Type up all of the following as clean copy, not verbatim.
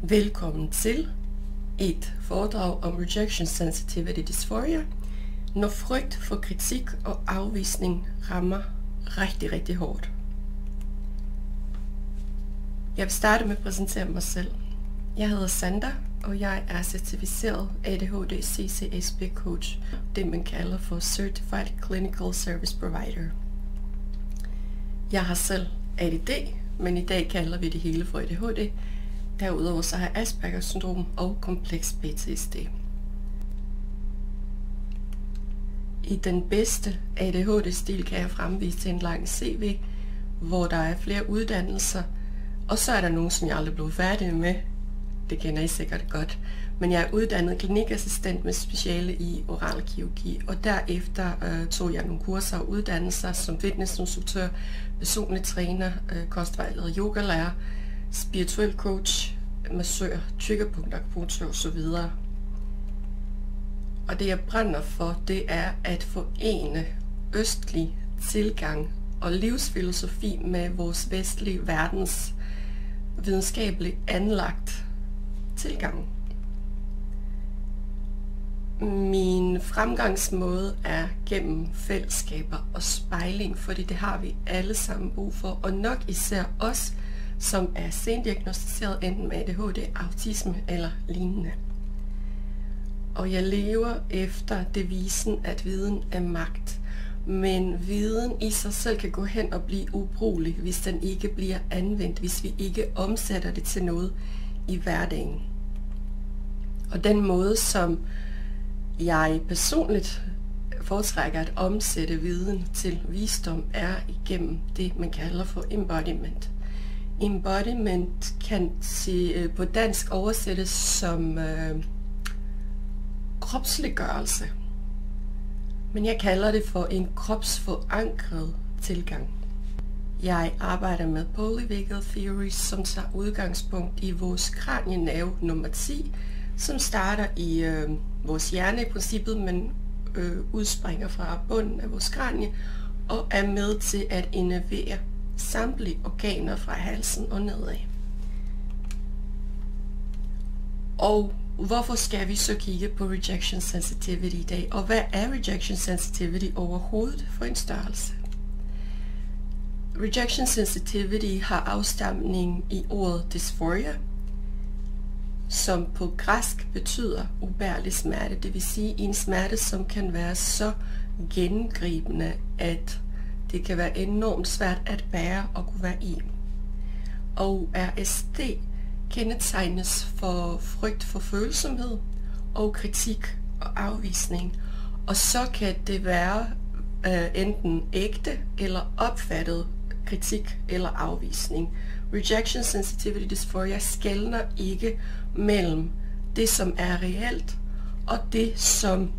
Velkommen til et foredrag om Rejection Sensitivity Dysphoria, når frygt for kritik og afvisning rammer rigtig hårdt. Jeg vil starte med at præsentere mig selv. Jeg hedder Sandra, og jeg er certificeret ADHD CCSP coach, det man kalder for Certified Clinical Service Provider. Jeg har selv ADD, men i dag kalder vi det hele for ADHD. Derudover så har jeg Aspergers syndrom og kompleks PTSD. I den bedste ADHD-stil kan jeg fremvise en lang CV, hvor der er flere uddannelser, og så er der nogle, som jeg aldrig blev færdig med. Det kender I sikkert godt. Men jeg er uddannet klinikassistent med speciale i oralkirurgi, og derefter tog jeg nogle kurser og uddannelser som fitnessinstruktør, personlig træner, kostvejleder, yogalærer, spirituel coach, massør, triggerpunktakupunktur osv. Og det jeg brænder for, det er at forene østlig tilgang og livsfilosofi med vores vestlige verdens videnskabeligt anlagt tilgang. Min fremgangsmåde er gennem fællesskaber og spejling, fordi det har vi alle sammen brug for, og nok især os, som er sendiagnosticeret enten med ADHD, autisme eller lignende. Og jeg lever efter devisen, at viden er magt. Men viden i sig selv kan gå hen og blive ubrugelig, hvis den ikke bliver anvendt, hvis vi ikke omsætter det til noget i hverdagen. Og den måde, som jeg personligt foretrækker at omsætte viden til visdom, er igennem det, man kalder for embodiment. Embodiment kan på dansk oversættes som kropsliggørelse. Men jeg kalder det for en kropsforankret tilgang. Jeg arbejder med polyvagal theory, som tager udgangspunkt i vores kranienerve nummer 10, som starter i vores hjerne i princippet, men udspringer fra bunden af vores kranie og er med til at innervere samtlige organer fra halsen og nedad. Og hvorfor skal vi så kigge på rejection sensitivity i dag? Og hvad er rejection sensitivity overhovedet for en størrelse? Rejection sensitivity har afstamning i ordet dysphoria, som på græsk betyder ubærlig smerte. Det vil sige en smerte, som kan være så gennemgribende, at det kan være enormt svært at bære og kunne være i. Og RSD kendetegnes for frygt for følsomhed og kritik og afvisning. Og så kan det være enten ægte eller opfattet kritik eller afvisning. Rejection sensitivity dysphoria skelner ikke mellem det, som er reelt, og det, som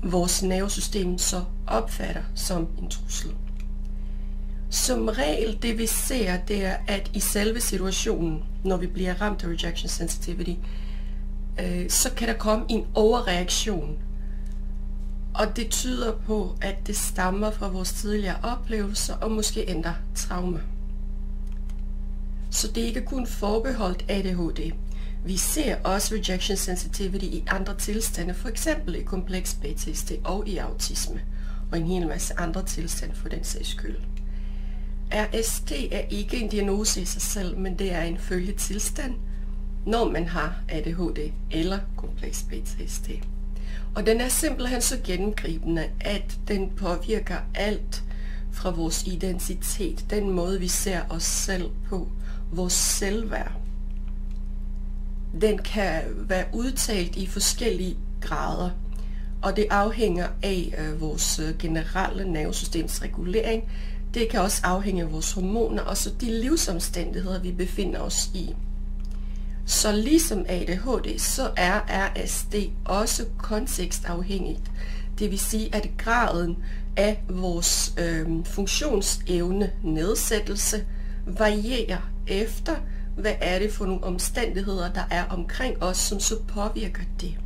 vores nervesystem så opfatter som en trussel. Som regel, det vi ser, det er, at i selve situationen, når vi bliver ramt af rejection sensitivity, så kan der komme en overreaktion. Og det tyder på, at det stammer fra vores tidligere oplevelser og måske endda traume. Så det er ikke kun forbeholdt ADHD. Vi ser også rejection sensitivity i andre tilstande, for eksempel i kompleks PTSD og i autisme, og en hel masse andre tilstande for den sags skyld. RSD er ikke en diagnose i sig selv, men det er en følgetilstand, når man har ADHD eller kompleks PTSD. Og den er simpelthen så gennemgribende, at den påvirker alt fra vores identitet, den måde vi ser os selv på, vores selvværd. Den kan være udtalt i forskellige grader, og det afhænger af vores generelle nervesystems regulering. Det kan også afhænge af vores hormoner og så de livsomstændigheder, vi befinder os i. Så ligesom ADHD, så er RSD også kontekstafhængigt. Det vil sige, at graden af vores funktionsevne nedsættelse varierer efter, hvad er det for nogle omstændigheder, der er omkring os, som så påvirker det.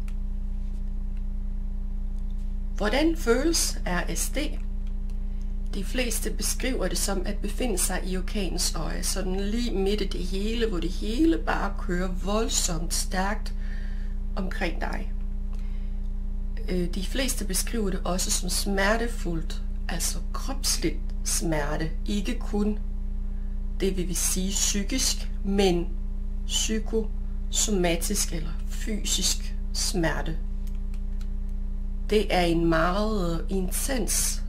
Hvordan føles RSD? De fleste beskriver det som at befinde sig i orkanens øje, sådan lige midt i det hele, hvor det hele bare kører voldsomt stærkt omkring dig. De fleste beskriver det også som smertefuldt, altså kropsligt smerte, ikke kun det vil sige psykisk, men psykosomatisk eller fysisk smerte. Det er en meget intens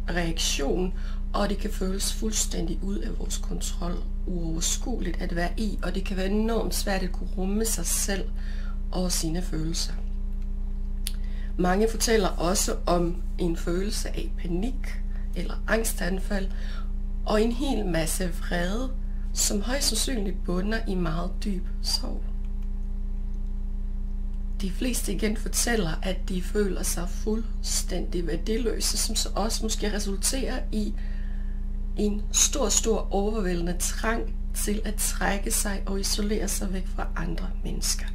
reaktion, og det kan føles fuldstændig ud af vores kontrol, uoverskueligt at være i, og det kan være enormt svært at kunne rumme sig selv og sine følelser. Mange fortæller også om en følelse af panik eller angstanfald, og en hel masse vrede, som højst sandsynligt bunder i meget dyb sorg. De fleste igen fortæller, at de føler sig fuldstændig værdiløse, som så også måske resulterer i en stor overvældende trang til at trække sig og isolere sig væk fra andre mennesker.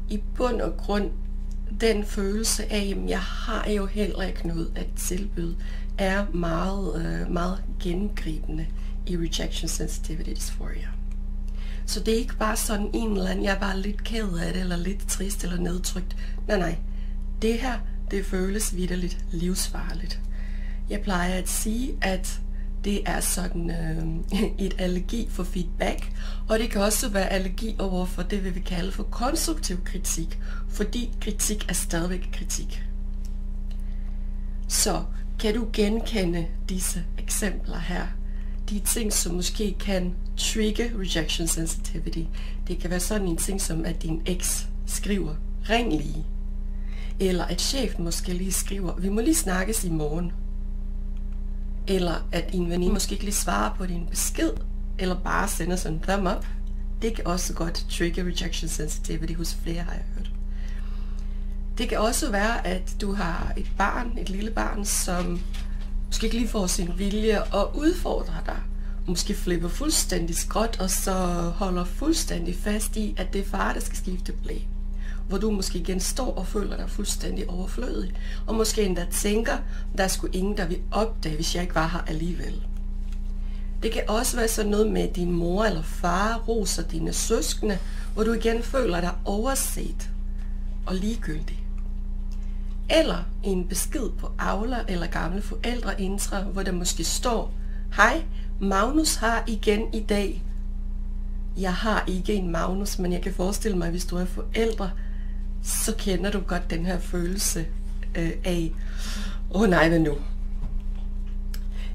I bund og grund, den følelse af, at jeg har jo heller ikke noget at tilbyde, er meget gennemgribende i rejection sensitivity dysphoria. Så det er ikke bare sådan en eller anden, jeg er bare lidt ked af det, eller lidt trist, eller nedtrykt. Nej. Det her, det føles vitterligt livsfarligt. Jeg plejer at sige, at det er sådan et allergi for feedback, og det kan også være allergi over for det, vi kalde for konstruktiv kritik, fordi kritik er stadigvæk kritik. Så kan du genkende disse eksempler her? De ting, som måske kan trigge rejection sensitivity. Det kan være sådan en ting som, at din eks skriver, ring lige. Eller at chefen måske lige skriver, vi må lige snakkes i morgen. Eller at en veninde måske ikke lige svarer på din besked, eller bare sender sådan en thumb up. Det kan også godt trigge rejection sensitivity hos flere, har jeg hørt. Det kan også være, at du har et lille barn, som måske ikke lige får sin vilje og udfordrer dig. Måske flipper fuldstændig skråt, og så holder fuldstændig fast i, at det er far, der skal skifte blæ. Hvor du måske igen står og føler dig fuldstændig overflødig. Og måske endda tænker, der er sgu ingen, der vil opdage, hvis jeg ikke var her alligevel. Det kan også være sådan noget med, at din mor eller far roser dine søskende, hvor du igen føler dig overset og ligegyldig. Eller en besked på Aula eller gamle forældreintra, hvor der måske står, hej, Magnus har igen i dag. Jeg har ikke en Magnus, men jeg kan forestille mig, at hvis du er forældre, så kender du godt den her følelse af, nej, hvad nu?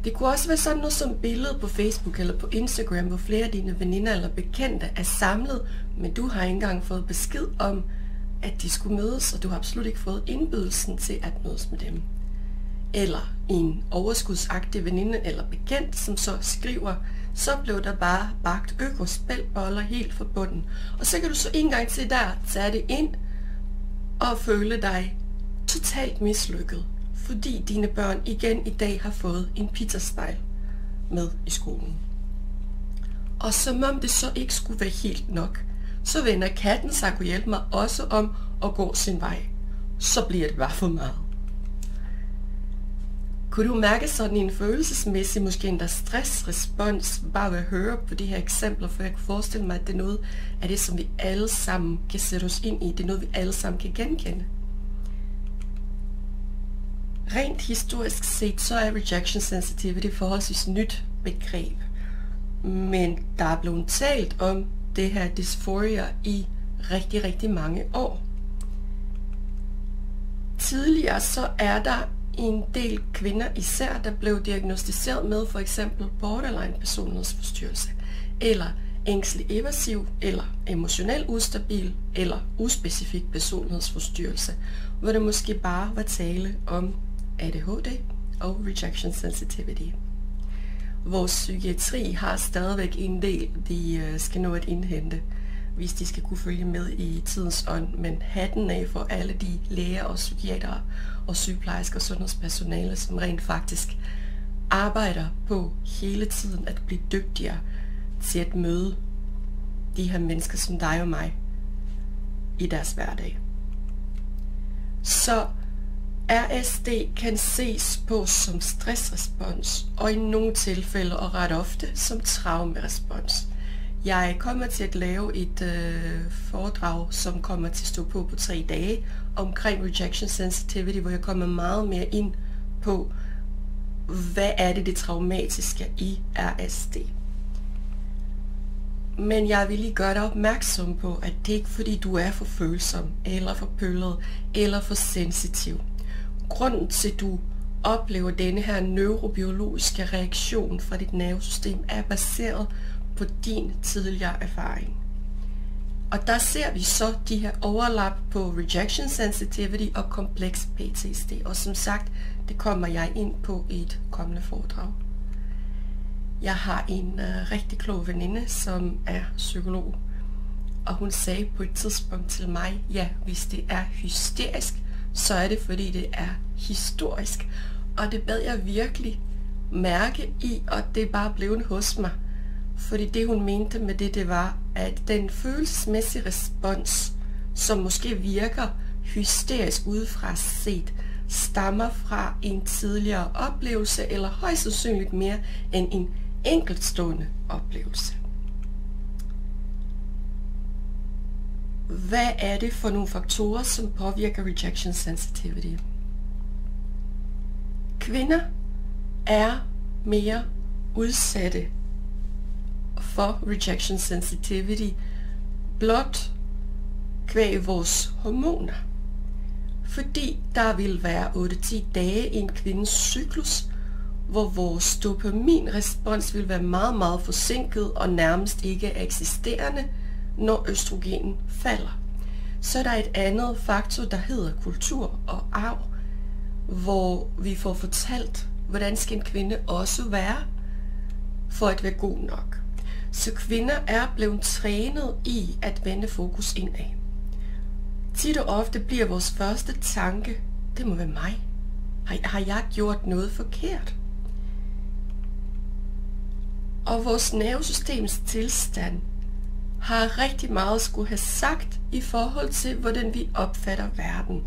Det kunne også være sådan noget som billede på Facebook eller på Instagram, hvor flere af dine veninder eller bekendte er samlet, men du har ikke engang fået besked om, at de skulle mødes, og du har absolut ikke fået indbydelsen til at mødes med dem. Eller en overskudsagtig veninde eller bekendt, som så skriver, så blev der bare bagt økospælboller helt fra bunden. Og så kan du så en gang til der tage det ind og føle dig totalt mislykket, fordi dine børn igen i dag har fået en pizzastejl med i skolen. Og som om det så ikke skulle være helt nok, så vender katten sig kunne hjælpe mig også om at gå sin vej. Så bliver det bare for meget. Kunne du mærke sådan en følelsesmæssig, måske endda stressrespons, bare ved at høre på de her eksempler, for jeg kan forestille mig, at det er noget af det, som vi alle sammen kan sætte os ind i. Det er noget, vi alle sammen kan genkende. Rent historisk set, så er rejection sensitivity forholdsvis nyt begreb. Men der er blevet talt om det her dysphoria i rigtig mange år. Tidligere så er der en del kvinder især, der blev diagnosticeret med for eksempel borderline personlighedsforstyrrelse, eller ængstelig evasiv, eller emotionel ustabil, eller uspecifik personlighedsforstyrrelse, hvor det måske bare var tale om ADHD og rejection sensitivity. Vores psykiatri har stadigvæk en del, de skal nå at indhente, hvis de skal kunne følge med i tidens ånd, men hatten af for alle de læger og psykiatere og sygeplejersker og sundhedspersonale, som rent faktisk arbejder på hele tiden at blive dygtigere til at møde de her mennesker som dig og mig i deres hverdag. Så RSD kan ses på som stressrespons, og i nogle tilfælde og ret ofte som traumerespons. Jeg kommer til at lave et foredrag, som kommer til at stå på 3 dage, omkring rejection sensitivity, hvor jeg kommer meget mere ind på, hvad er det traumatiske i RSD. Men jeg vil lige gøre dig opmærksom på, at det ikke er fordi du er for følsom, eller for pøllet, eller for sensitiv. Grunden til, at du oplever denne her neurobiologiske reaktion fra dit nervesystem, er baseret på din tidligere erfaring. Og der ser vi så de her overlap på rejection sensitivity og kompleks PTSD. Og som sagt, det kommer jeg ind på i et kommende foredrag. Jeg har en rigtig klog veninde, som er psykolog. Og hun sagde på et tidspunkt til mig, ja, hvis det er hysterisk, så er det fordi det er historisk. Og det bad jeg virkelig mærke i, og det er bare blevet hos mig. Fordi det hun mente med det var, at den følelsesmæssige respons, som måske virker hysterisk udefra set, stammer fra en tidligere oplevelse, eller højst sandsynligt mere end en enkeltstående oplevelse. Hvad er det for nogle faktorer, som påvirker rejection sensitivity? Kvinder er mere udsatte for rejection sensitivity blot kvæg vores hormoner. Fordi der vil være 8-10 dage i en kvindes cyklus, hvor vores dopaminrespons vil være meget, meget forsinket og nærmest ikke eksisterende, når østrogenen falder. Så er der et andet faktor, der hedder kultur og arv, hvor vi får fortalt, hvordan skal en kvinde også være, for at være god nok. Så kvinder er blevet trænet i at vende fokus indad. Tit og ofte bliver vores første tanke, det må være mig. Har jeg gjort noget forkert? Og vores nervesystems tilstand har rigtig meget skulle have sagt i forhold til, hvordan vi opfatter verden.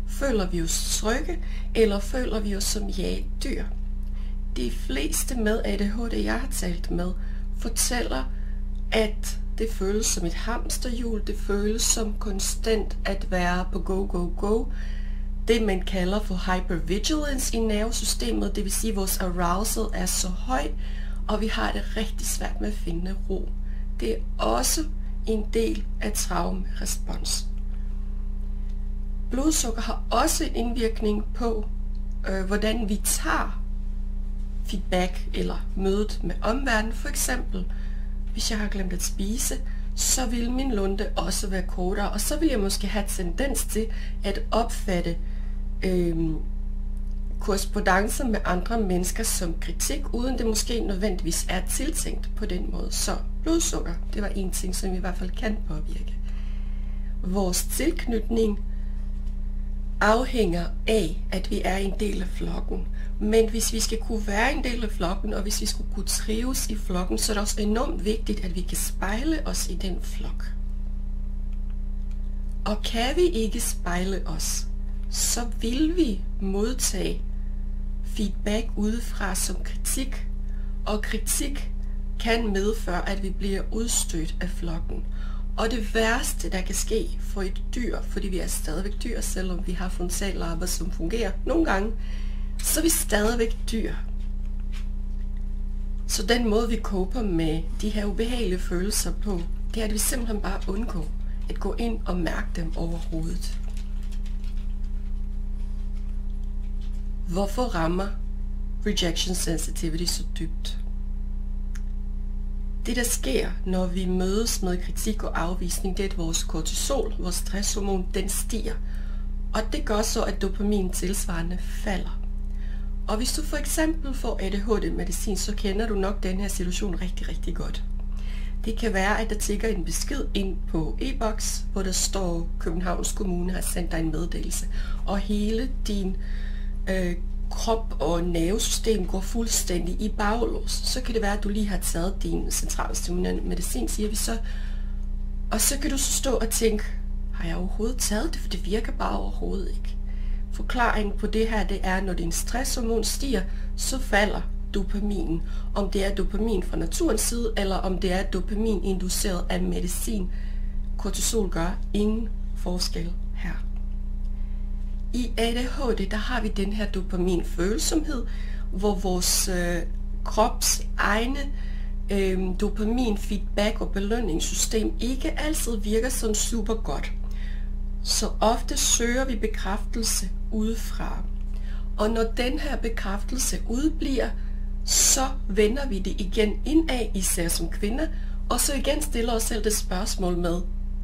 Føler vi os trygge, eller føler vi os som jagtdyr? De fleste med ADHD, jeg har talt med, fortæller, at det føles som et hamsterhjul, det føles som konstant at være på go, go, go. Det man kalder for hypervigilance i nervesystemet, det vil sige, at vores arousal er så høj, og vi har det rigtig svært med at finde ro. Det er også en del af traumerespons. Blodsukker har også en indvirkning på, hvordan vi tager feedback eller mødet med omverdenen. For eksempel, hvis jeg har glemt at spise, så vil min lunte også være kortere, og så vil jeg måske have tendens til at opfatte korrespondancer med andre mennesker som kritik, uden det måske nødvendigvis er tiltænkt på den måde. Så blodsukker, det var en ting, som i hvert fald kan påvirke. Vores tilknytning afhænger af, at vi er en del af flokken. Men hvis vi skal kunne være en del af flokken, og hvis vi skulle kunne trives i flokken, så er det også enormt vigtigt, at vi kan spejle os i den flok. Og kan vi ikke spejle os, så vil vi modtage feedback udefra som kritik, og kritik kan medføre, at vi bliver udstødt af flokken. Og det værste, der kan ske for et dyr, fordi vi er stadigvæk dyr, selvom vi har frontallapper, som fungerer nogle gange, så er vi stadigvæk dyr. Så den måde, vi coper med de her ubehagelige følelser på, det er, at vi simpelthen bare undgår at gå ind og mærke dem overhovedet. Hvorfor rammer rejection sensitivity så dybt? Det, der sker, når vi mødes med kritik og afvisning, det er, at vores kortisol, vores stresshormon, den stiger. Og det gør så, at dopamin tilsvarende falder. Og hvis du for eksempel får ADHD-medicin, så kender du nok den her situation rigtig, rigtig godt. Det kan være, at der tikker en besked ind på e-boks, hvor der står, Københavns Kommune har sendt dig en meddelelse, og hele din krop og nervesystem går fuldstændig i baglås. Så kan det være, at du lige har taget din centralstimulerende medicin, siger vi så, og så kan du så stå og tænke, har jeg overhovedet taget det, for det virker bare overhovedet ikke. forklaringen på det her, det er, når din stresshormon stiger, så falder dopamin. Om det er dopamin fra naturens side, eller om det er dopamin induceret af medicin. Kortisol gør ingen forskel her. I ADHD, der har vi den her dopaminfølsomhed, hvor vores krops egne dopamin, feedback og belønningssystem ikke altid virker sådan super godt. Så ofte søger vi bekræftelse udefra. Og når den her bekræftelse udbliver, så vender vi det igen indad, især som kvinder, og så igen stiller os selv det spørgsmål med,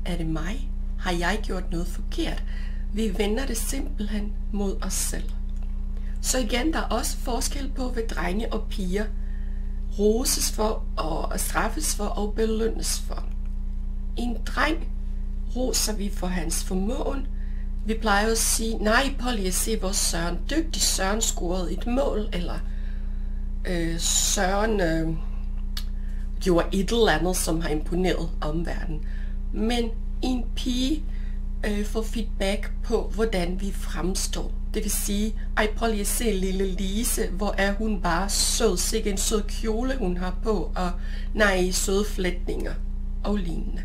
er det mig? Har jeg gjort noget forkert? Vi vender det simpelthen mod os selv. Så igen, der er også forskel på, hvad drenge og piger roses for og straffes for og belønnes for. En dreng roser vi for hans formåen. Vi plejer at sige, nej Polly, jeg ser vores Søren dygtig. Søren scorede et mål, eller Søren gjorde et eller andet, som har imponeret omverdenen. Men en pige får feedback på, hvordan vi fremstår. Det vil sige, ej Polly, jeg ser lille Lise, hvor er hun bare sød, sikke en sød kjole hun har på, og nej, søde flætninger og lignende.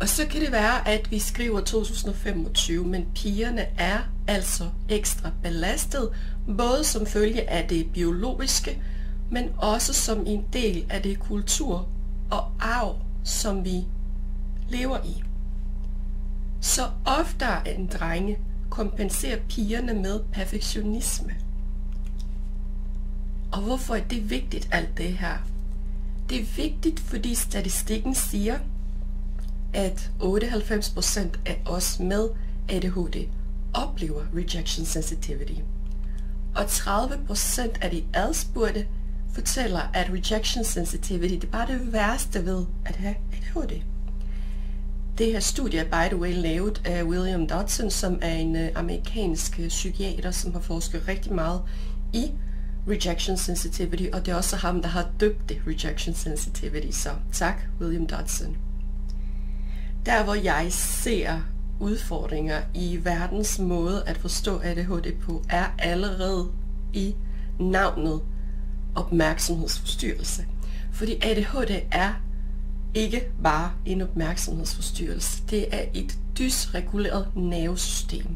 Og så kan det være, at vi skriver 2025, men pigerne er altså ekstra belastet, både som følge af det biologiske, men også som en del af det kultur og arv, som vi lever i. Så oftere end drenge kompenserer pigerne med perfektionisme. Og hvorfor er det vigtigt, alt det her? Det er vigtigt, fordi statistikken siger, at 98% af os med ADHD oplever rejection sensitivity. Og 30% af de adspurgte fortæller, at rejection sensitivity det er bare det værste ved at have ADHD. Det her studie er by the way lavet af William Dodson, som er en amerikansk psykiater, som har forsket rigtig meget i rejection sensitivity, og det er også ham, der har døbt det rejection sensitivity. Så tak, William Dodson. Der hvor jeg ser udfordringer i verdens måde at forstå ADHD på, er allerede i navnet opmærksomhedsforstyrrelse. Fordi ADHD er ikke bare en opmærksomhedsforstyrrelse. Det er et dysreguleret nervesystem.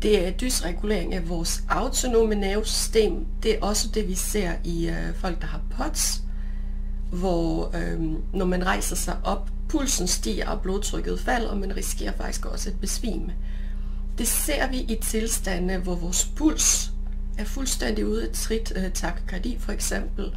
Det er dysregulering af vores autonome nervesystem. Det er også det, vi ser i folk, der har POTS, hvor når man rejser sig op, pulsen stiger og blodtrykket falder, og man risikerer faktisk også at besvime. Det ser vi i tilstande, hvor vores puls er fuldstændig ude af trit, takykardi for eksempel.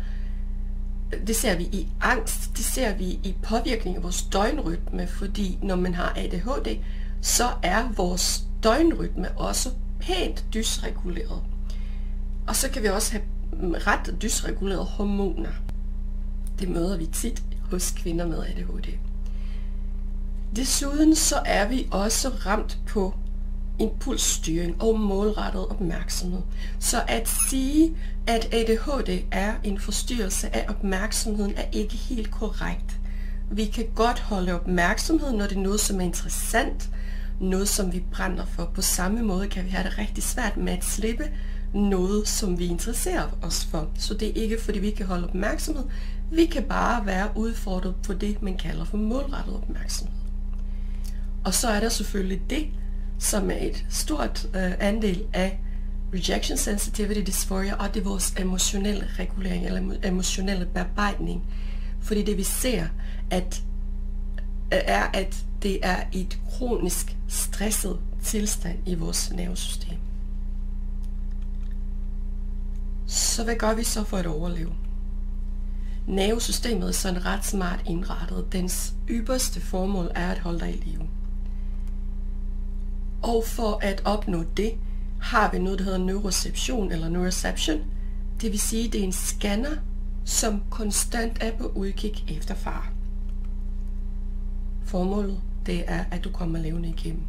Det ser vi i angst, det ser vi i påvirkning af vores døgnrytme, fordi når man har ADHD, så er vores døgnrytme også pænt dysreguleret. Og så kan vi også have ret dysregulerede hormoner. Det møder vi tit hos kvinder med ADHD. Desuden så er vi også ramt på impulsstyring og målrettet opmærksomhed. Så at sige, at ADHD er en forstyrrelse af opmærksomheden, er ikke helt korrekt. Vi kan godt holde opmærksomhed, når det er noget, som er interessant, noget, som vi brænder for. På samme måde kan vi have det rigtig svært med at slippe noget, som vi interesserer os for. Så det er ikke, fordi vi kan holde opmærksomhed. Vi kan bare være udfordret på det, man kalder for målrettet opmærksomhed. Og så er der selvfølgelig det, som er et stort andel af rejection sensitivity dysphoria, og det er vores emotionelle regulering eller emotionelle bearbejdning. Fordi det vi ser, at det er et kronisk stresset tilstand i vores nervesystem. Så hvad gør vi så for at overleve? Nervesystemet er sådan ret smart indrettet. Dens ypperste formål er at holde dig i live. Og for at opnå det, har vi noget, der hedder neuroception eller neuroception. Det vil sige, det er en scanner, som konstant er på udkig efter fare. Formålet, det er, at du kommer levende igennem.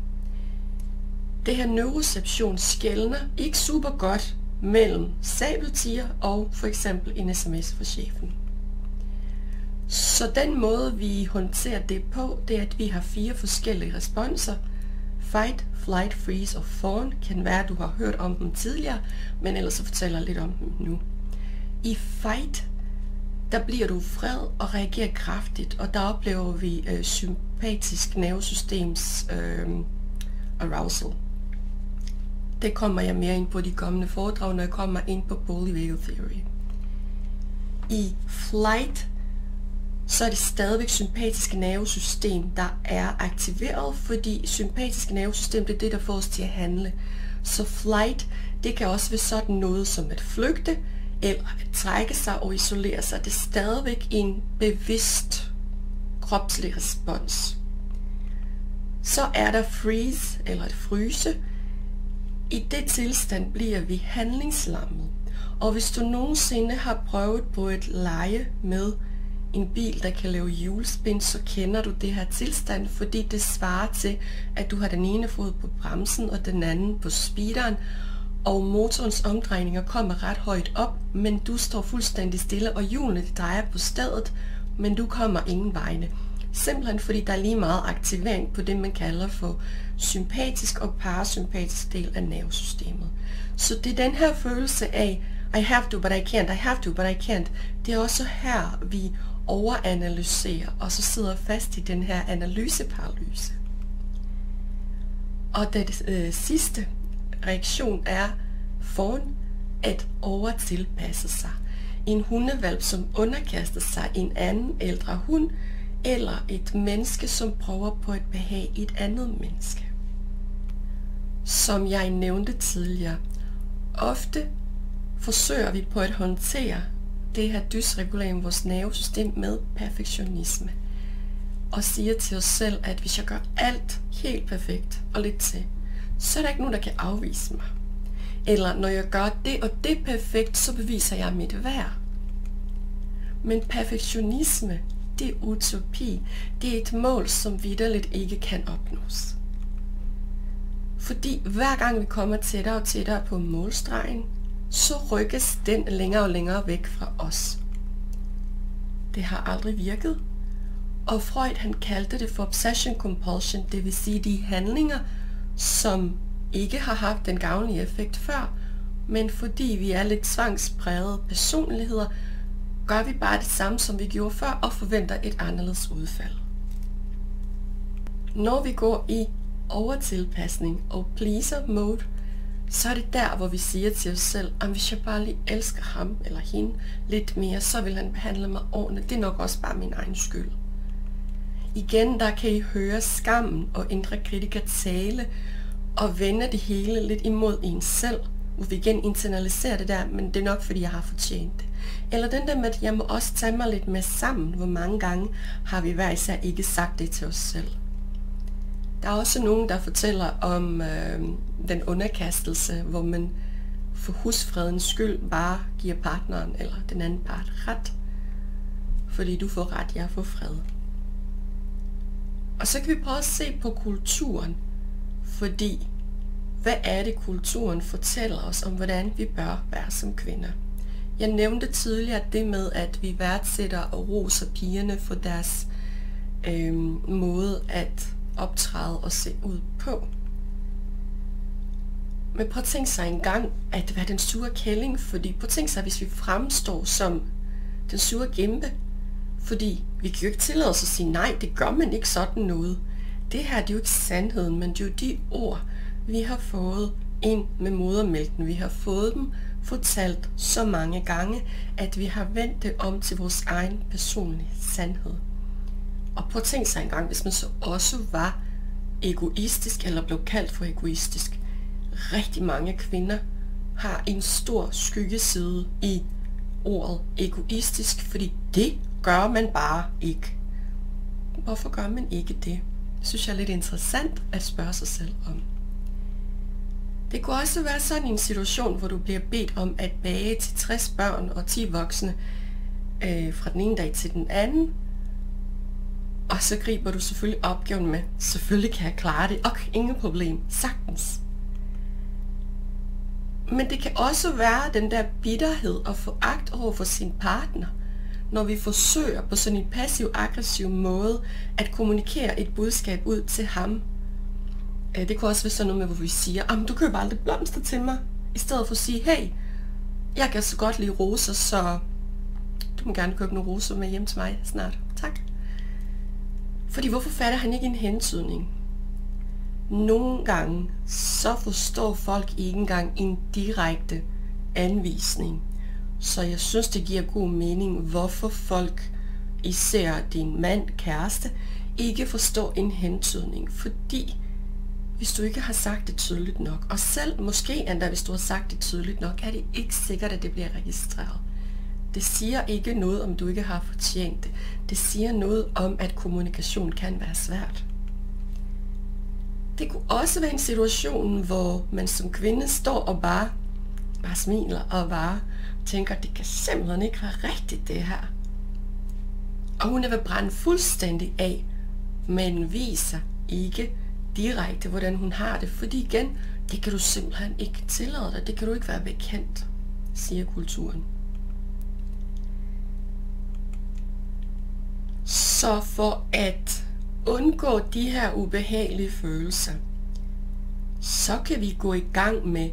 Det her neuroception skelner ikke super godt mellem sabeltiger og for eksempel en sms fra chefen. Så den måde, vi håndterer det på, det er, at vi har 4 forskellige responser. Fight, flight, freeze og fawn kan være, at du har hørt om dem tidligere, men ellers så fortæller jeg lidt om dem nu. I fight, der bliver du vred og reagerer kraftigt, og der oplever vi sympatisk nervesystems arousal. Det kommer jeg mere ind på de kommende foredrag, når jeg kommer ind på polyvagal theory. I flight, så er det stadigvæk sympatiske nervesystem, der er aktiveret, fordi sympatiske nervesystem, det er det, der får os til at handle. Så flight, det kan også være sådan noget som at flygte, eller at trække sig og isolere sig. Det er stadigvæk en bevidst kropslig respons. Så er der freeze, eller at fryse. I det tilstand bliver vi handlingslammet. Og hvis du nogensinde har prøvet på et lege med en bil, der kan lave hjulspin, så kender du det her tilstand, fordi det svarer til, at du har den ene fod på bremsen og den anden på speederen, og motorens omdrejninger kommer ret højt op, men du står fuldstændig stille, og hjulene drejer på stedet, men du kommer ingen vegne. Simpelthen fordi der er lige meget aktivering på det, man kalder for sympatisk og parasympatisk del af nervesystemet. Så det er den her følelse af, I have to, but I can't, I have to, but I can't. Det er også her, vi overanalyserer, og så sidder fast i den her analyseparalyse. Og den sidste reaktion er fawn, at overtilpasse sig. En hundevalp, som underkaster sig en anden ældre hund, eller et menneske, som prøver på at behage et andet menneske. Som jeg nævnte tidligere, ofte forsøger vi på at håndtere det her dysregulering af vores nervesystem med perfektionisme. Og siger til os selv, at hvis jeg gør alt helt perfekt og lidt til, så er der ikke nogen, der kan afvise mig. Eller når jeg gør det og det perfekt, så beviser jeg mit værd. Men perfektionisme, det er utopi. Det er et mål, som vitterligt ikke kan opnås. Fordi hver gang vi kommer tættere og tættere på målstregen, så rykkes den længere og længere væk fra os. Det har aldrig virket. Og Freud han kaldte det for obsession compulsion, det vil sige de handlinger, som ikke har haft den gavnlige effekt før, men fordi vi er lidt tvangsprægede personligheder, gør vi bare det samme, som vi gjorde før, og forventer et anderledes udfald. Når vi går i overtilpasning og pleaser mode, så er det der, hvor vi siger til os selv, at hvis jeg bare lige elsker ham eller hende lidt mere, så vil han behandle mig ordentligt. Det er nok også bare min egen skyld. Igen, der kan I høre skammen og indre kritiker tale og vende det hele lidt imod en selv, hvor vi igen internaliserer det der, men det er nok fordi jeg har fortjent det. Eller den der med, at jeg må også tage mig lidt med sammen, hvor mange gange har vi hver især ikke sagt det til os selv. Der er også nogen, der fortæller om den underkastelse, hvor man for husfredens skyld bare giver partneren eller den anden part ret. Fordi du får ret, jeg får fred. Og så kan vi prøve at se på kulturen, fordi hvad er det kulturen fortæller os om, hvordan vi bør være som kvinder? Jeg nævnte tidligere det med, at vi værdsætter og roser pigerne for deres måde at optræde og se ud på. Men prøv at tænke sig engang at være den sure kælling, fordi prøv at tænke sig, hvis vi fremstår som den sure gæmpe, fordi vi kan jo ikke tillade os at sige, nej, det gør man ikke sådan noget. Det her det er jo ikke sandheden, men det er jo de ord, vi har fået ind med modermælken. Vi har fået dem fortalt så mange gange, at vi har vendt det om til vores egen personlige sandhed. Og prøv at tænke sig engang, hvis man så også var egoistisk, eller blev kaldt for egoistisk. Rigtig mange kvinder har en stor skyggeside i ordet egoistisk, fordi det gør man bare ikke. Hvorfor gør man ikke det? Det synes jeg er lidt interessant at spørge sig selv om. Det kunne også være sådan en situation, hvor du bliver bedt om at bage til 60 børn og 10 voksne fra den ene dag til den anden. Og så griber du selvfølgelig opgaven med, selvfølgelig kan jeg klare det, og ingen problem, sagtens. Men det kan også være den der bitterhed og foragt over for sin partner, når vi forsøger på sådan en passiv-aggressiv måde at kommunikere et budskab ud til ham. Det kan også være sådan noget med, hvor vi siger, du køber aldrig blomster til mig, i stedet for at sige, hey, jeg kan så godt lide roser, så du må gerne købe nogle roser med hjem til mig snart. Tak. Fordi hvorfor fatter han ikke en hentydning? Nogle gange, så forstår folk ikke engang en direkte anvisning. Så jeg synes, det giver god mening, hvorfor folk, især din mand, kæreste, ikke forstår en hentydning. Fordi hvis du ikke har sagt det tydeligt nok, og selv måske endda hvis du har sagt det tydeligt nok, er det ikke sikkert, at det bliver registreret. Det siger ikke noget, om du ikke har fortjent det. Det siger noget om, at kommunikation kan være svært. Det kunne også være en situation, hvor man som kvinde står og bare smiler og bare tænker, det kan simpelthen ikke være rigtigt det her. Og hun er ved at brænde fuldstændig af, men viser ikke direkte, hvordan hun har det. Fordi igen, det kan du simpelthen ikke tillade dig. Det kan du ikke være bekendt, siger kulturen. Så for at undgå de her ubehagelige følelser, så kan vi gå i gang med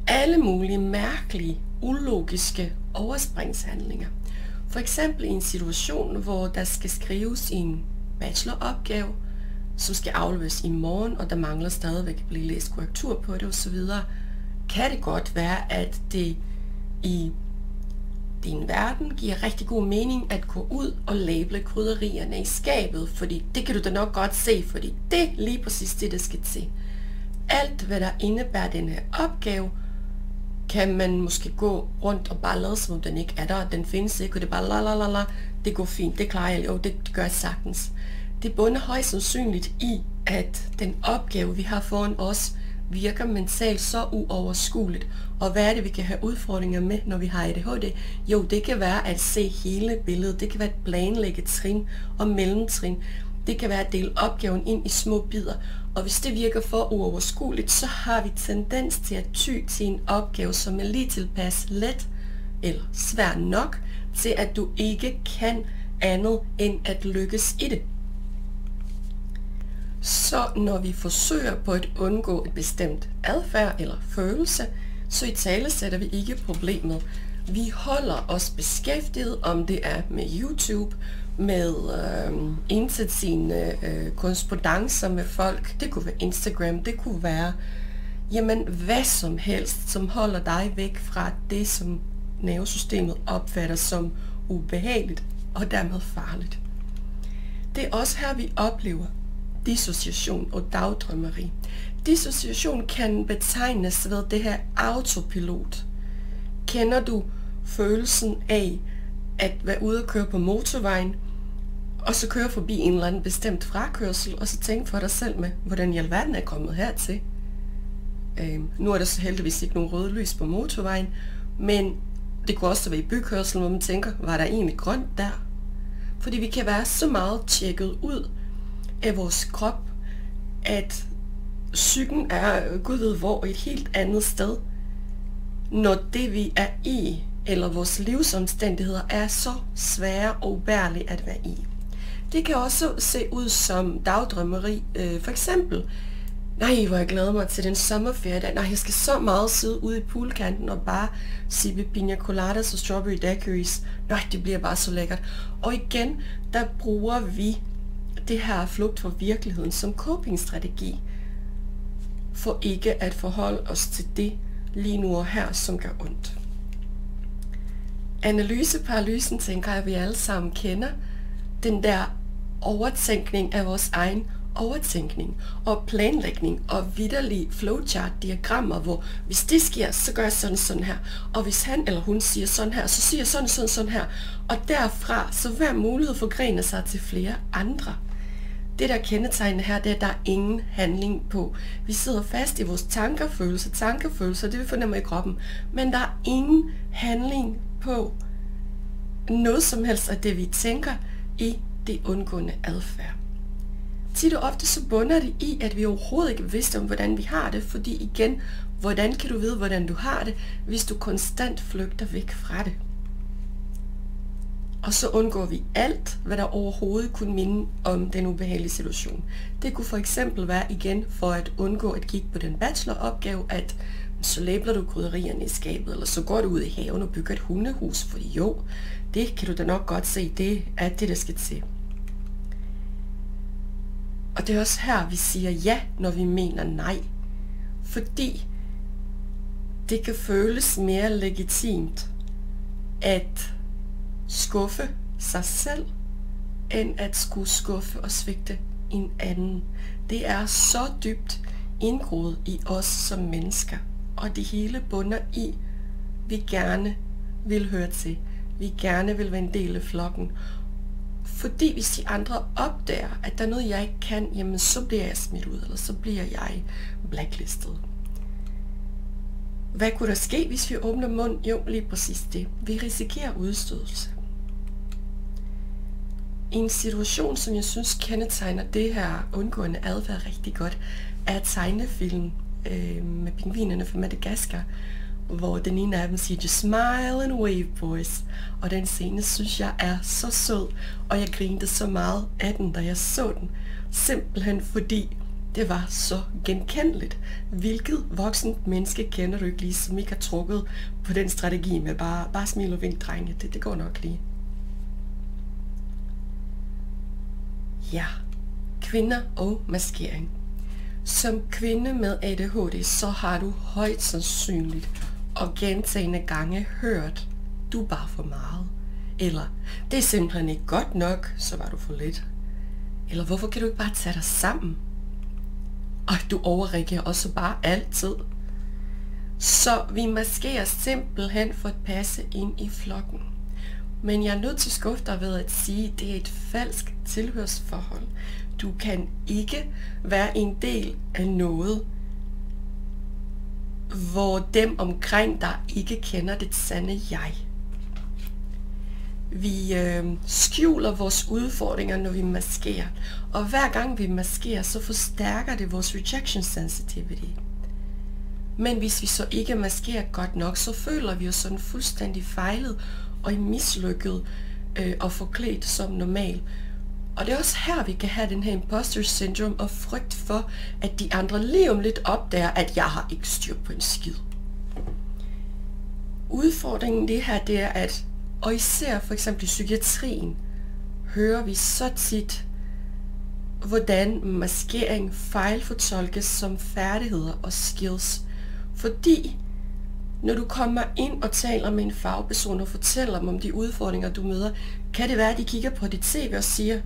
alle mulige mærkelige, ulogiske overspringshandlinger. For eksempel i en situation, hvor der skal skrives en bacheloropgave, som skal afleveres i morgen, og der mangler stadigvæk at blive læst korrektur på det osv., kan det godt være, at det i din verden giver rigtig god mening at gå ud og label krydderierne i skabet, fordi det kan du da nok godt se, fordi det er lige præcis det, der skal til. Alt, hvad der indebærer den her opgave, kan man måske gå rundt og bare lade, som om den ikke er der, den findes ikke, og det er bare det går fint, det klarer jeg, det gør jeg sagtens. Det bunder højst sandsynligt i, at den opgave, vi har foran os, virker mentalt så uoverskueligt. Og hvad er det, vi kan have udfordringer med, når vi har ADHD? Jo, det kan være at se hele billedet. Det kan være at planlægge trin og mellemtrin. Det kan være at dele opgaven ind i små bidder. Og hvis det virker for uoverskueligt, så har vi tendens til at ty til en opgave, som er lige tilpas let eller svær nok, til at du ikke kan andet end at lykkes i det. Så når vi forsøger på at undgå et bestemt adfærd eller følelse, så italesætter vi ikke problemet. Vi holder os beskæftiget, om det er med YouTube, med indsætte sine korrespondancer med folk. Det kunne være Instagram, det kunne være hvad som helst, som holder dig væk fra det, som nervesystemet opfatter som ubehageligt og dermed farligt. Det er også her, vi oplever dissociation og dagdrømmeri. Dissociation kan betegnes ved det her autopilot. Kender du følelsen af at være ude og køre på motorvejen, og så køre forbi en eller anden bestemt frakørsel, og så tænke for dig selv med, hvordan i alverden er jeg kommet hertil? Nu er der så heldigvis ikke nogen røde lys på motorvejen, men det kunne også være i bykørsel, hvor man tænker, var der egentlig grønt der? Fordi vi kan være så meget tjekket ud af vores krop, at psyken er, Gud ved hvor, et helt andet sted, når det vi er i, eller vores livsomstændigheder, er så svære og ubærlige at være i. Det kan også se ud som dagdrømmeri. For eksempel, nej, hvor jeg glæder mig til den sommerferie. Nej, jeg skal så meget sidde ude i poolkanten og bare sippe pina coladas og strawberry daiquiris. Nej, det bliver bare så lækkert. Og igen, der bruger vi det her flugt fra virkeligheden som copingstrategi, for ikke at forholde os til det lige nu og her, som gør ondt. Analyseparalysen tænker jeg, at vi alle sammen kender. Den der overtænkning af vores egen overtænkning og planlægning og vitterlige flowchart-diagrammer, hvor hvis det sker, så gør jeg sådan her, og hvis han eller hun siger sådan her, så siger jeg sådan her, og derfra så hver mulighed forgrener sig til flere andre. Det der kendetegner her, det er, at der er ingen handling på. Vi sidder fast i vores tankefølelser, det vi fornemmer i kroppen, men der er ingen handling på noget som helst af det, vi tænker i det undgående adfærd. Tit og ofte så bunder det i, at vi overhovedet ikke er bevidste om, hvordan vi har det, fordi igen, hvordan kan du vide, hvordan du har det, hvis du konstant flygter væk fra det? Og så undgår vi alt, hvad der overhovedet kunne minde om den ubehagelige situation. Det kunne for eksempel være igen for at undgå at kigge på den bacheloropgave, at så labler du krydderierne i skabet, eller så går du ud i haven og bygger et hundehus, for jo, det kan du da nok godt se, det er det, der skal til. Og det er også her, vi siger ja, når vi mener nej. Fordi det kan føles mere legitimt at skuffe sig selv, end at skulle skuffe og svigte en anden. Det er så dybt indgroet i os som mennesker, og det hele bunder i, vi gerne vil høre til. Vi gerne vil være en del af flokken. Fordi hvis de andre opdager, at der er noget, jeg ikke kan, jamen så bliver jeg smidt ud, eller så bliver jeg blacklistet. Hvad kunne der ske, hvis vi åbner mund? Jo, lige præcis det. Vi risikerer udstødelse. En situation, som jeg synes kendetegner det her undgående adfærd rigtig godt, er tegnefilm med pingvinerne fra Madagaskar, hvor den ene af dem siger, just smile and wave, boys. Og den scene synes jeg er så sød, og jeg grinede så meget af den, da jeg så den. Simpelthen fordi det var så genkendeligt. Hvilket voksent menneske kender du ikke lige, som ikke har trukket på den strategi med bare smil og vink, drenge. Det går nok lige. Ja, kvinder og maskering. Som kvinde med ADHD, så har du højst sandsynligt og gentagne gange hørt, du er bare for meget. Eller, det er simpelthen ikke godt nok, så var du for lidt. Eller, hvorfor kan du ikke bare tage dig sammen? Og du overreagerer også bare altid. Så vi maskerer simpelthen for at passe ind i flokken. Men jeg er nødt til at skuffe dig ved at sige, at det er et falsk tilhørsforhold. Du kan ikke være en del af noget, hvor dem omkring dig ikke kender det sande jeg. Vi skjuler vores udfordringer, når vi maskerer. Og hver gang vi maskerer, så forstærker det vores rejection sensitivity. Men hvis vi så ikke maskerer godt nok, så føler vi os sådan fuldstændig fejlet og mislykket og forklædt som normal. Og det er også her, vi kan have den her imposter syndrom og frygt for, at de andre lige om lidt opdager, at jeg har ikke styr på en skid. Udfordringen det her, det er, at, og især for eksempel i psykiatrien, hører vi så tit, hvordan maskering fejlfortolkes som færdigheder og skills. Fordi når du kommer ind og taler med en fagperson og fortæller dem om de udfordringer, du møder, kan det være, at de kigger på dit CV og siger,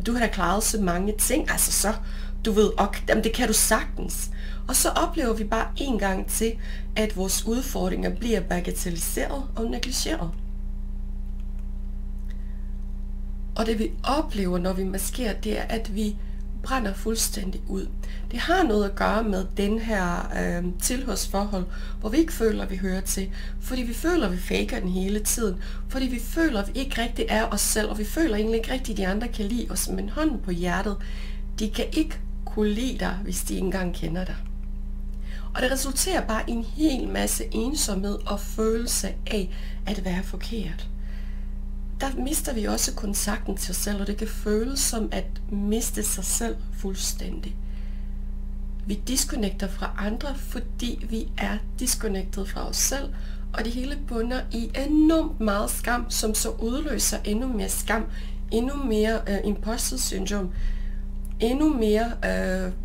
du har da klaret så mange ting, altså så, du ved, jamen det kan du sagtens. Og så oplever vi bare en gang til, at vores udfordringer bliver bagatelliseret og negligeret. Og det vi oplever, når vi maskerer, det er, at vi brænder fuldstændig ud. Det har noget at gøre med den her tilhørsforhold, hvor vi ikke føler, at vi hører til, fordi vi føler, at vi faker den hele tiden, fordi vi føler, at vi ikke rigtig er os selv, og vi føler egentlig ikke rigtig, at de andre kan lide os, men hånden på hjertet, de kan ikke kunne lide dig, hvis de ikke engang kender dig. Og det resulterer bare i en hel masse ensomhed og følelse af at være forkert. Der mister vi også kontakten til os selv, og det kan føles som at miste sig selv fuldstændig. Vi disconnecter fra andre, fordi vi er disconnected fra os selv, og det hele bunder i enormt meget skam, som så udløser endnu mere skam, endnu mere imposter syndrome, endnu mere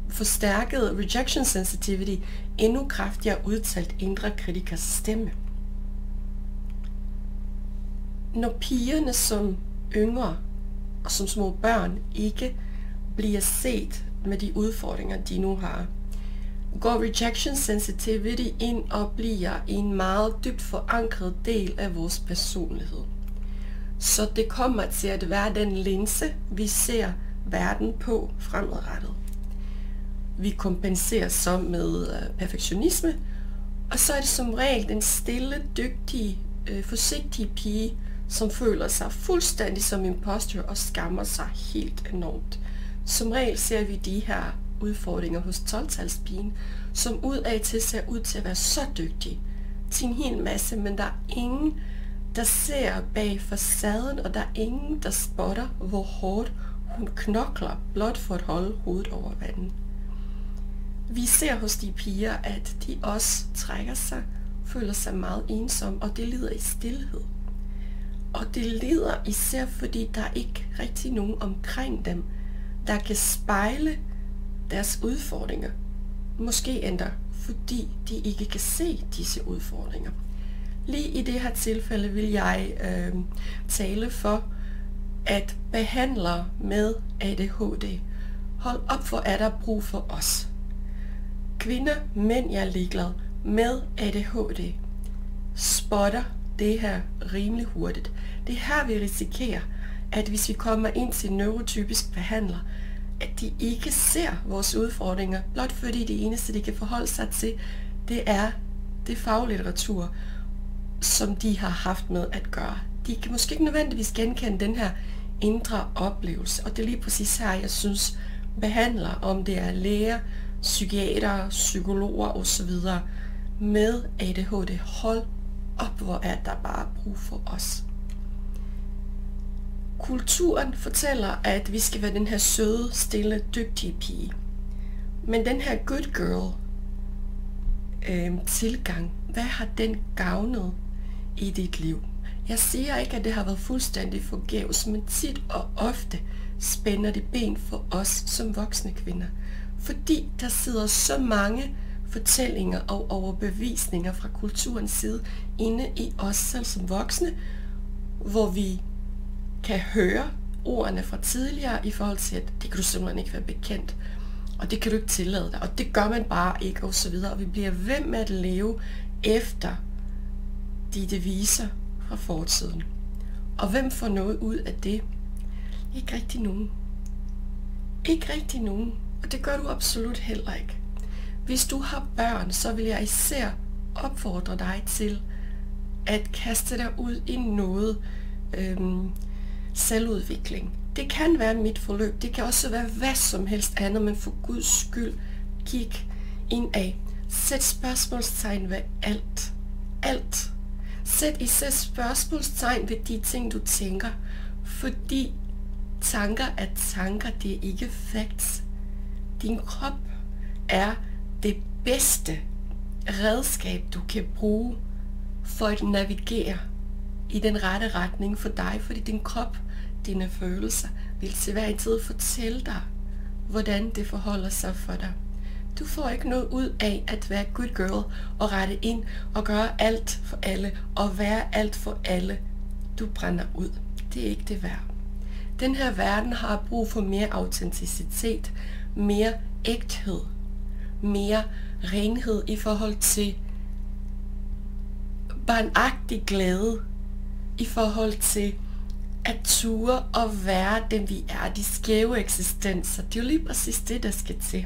forstærket rejection sensitivity, endnu kraftigere udtalt indre kritikers stemme. Når pigerne som yngre og som små børn ikke bliver set med de udfordringer, de nu har, går rejection sensitivity ind og bliver en meget dybt forankret del af vores personlighed. Så det kommer til at være den linse, vi ser verden på fremadrettet. Vi kompenserer så med perfektionisme, og så er det som regel den stille, dygtige, forsigtige pige, som føler sig fuldstændig som imposter og skammer sig helt enormt. Som regel ser vi de her udfordringer hos 12-talspigen, som udad til ser ud til at være så dygtig til en hel masse, men der er ingen der ser bag facaden, og der er ingen, der spotter, hvor hårdt hun knokler, blot for at holde hovedet over vandet. Vi ser hos de piger, at de også trækker sig, føler sig meget ensomme, og det lider i stilhed. Og det lider især, fordi der ikke rigtig nogen omkring dem, der kan spejle deres udfordringer. Måske endda, fordi de ikke kan se disse udfordringer. Lige i det her tilfælde vil jeg tale for, at behandlere med ADHD, hold op, hvor er der brug for os. Kvinder, mænd, jeg er ligeglad med ADHD, spotter det her rimelig hurtigt. Det her vi risikerer, at hvis vi kommer ind til neurotypisk behandler, at de ikke ser vores udfordringer, blot fordi det eneste, de kan forholde sig til, det er det faglitteratur, som de har haft med at gøre. De kan måske ikke nødvendigvis genkende den her indre oplevelse, og det er lige præcis her, jeg synes, behandler, om det er læger, psykiatere, psykologer osv. med ADHD, hold op, hvor er der bare brug for os. Kulturen fortæller, at vi skal være den her søde, stille, dygtige pige. Men den her good girl tilgang, hvad har den gavnet i dit liv? Jeg siger ikke, at det har været fuldstændig forgæves, men tit og ofte spænder det ben for os som voksne kvinder. Fordi der sidder så mange fortællinger og overbevisninger fra kulturens side inde i os selv som voksne, hvor vi kan høre ordene fra tidligere i forhold til, at det kan du simpelthen ikke være bekendt, og det kan du ikke tillade dig, og det gør man bare ikke, og så videre, og vi bliver ved med at leve efter de deviser fra fortiden. Og hvem får noget ud af det? Ikke rigtig nogen. Ikke rigtig nogen, og det gør du absolut heller ikke. Hvis du har børn, så vil jeg især opfordre dig til at kaste dig ud i noget selvudvikling. Det kan være mit forløb, det kan også være hvad som helst andet, men for Guds skyld, kig indad. Sæt spørgsmålstegn ved alt. Alt. Sæt især spørgsmålstegn ved de ting, du tænker, fordi tanker er tanker, det er ikke facts. Din krop er det bedste redskab, du kan bruge for at navigere i den rette retning for dig, fordi din krop, dine følelser, vil til hver tid fortælle dig, hvordan det forholder sig for dig. Du får ikke noget ud af at være good girl og rette ind og gøre alt for alle og være alt for alle. Du brænder ud. Det er ikke det værd. Den her verden har brug for mere autenticitet, mere ægthed, mere renhed i forhold til barnagtig glæde, i forhold til at ture og være den vi er, de skæve eksistenser. Det er jo lige præcis det, der skal til.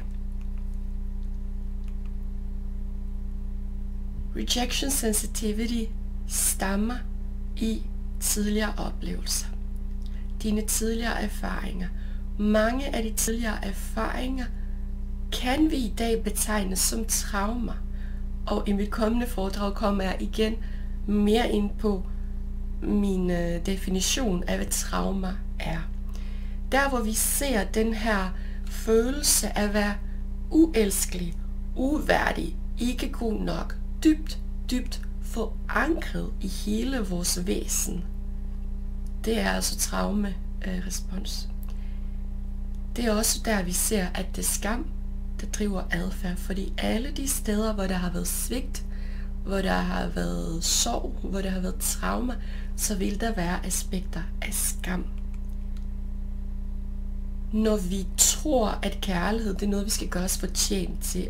Rejection sensitivity stammer i tidligere oplevelser. Dine tidligere erfaringer. Mange af de tidligere erfaringer kan vi i dag betegne som traumer. Og i mit kommende foredrag kommer jeg igen mere ind på min definition af, hvad trauma er. Der hvor vi ser den her følelse af at være uelskelig, uværdig, ikke god nok, dybt forankret i hele vores væsen. Det er altså traumerespons. Det er også der vi ser, at det skam, der driver adfærd, fordi alle de steder, hvor der har været svigt, hvor der har været sorg, hvor der har været trauma, så vil der være aspekter af skam. Når vi tror, at kærlighed, det er noget, vi skal gøre os fortjent til,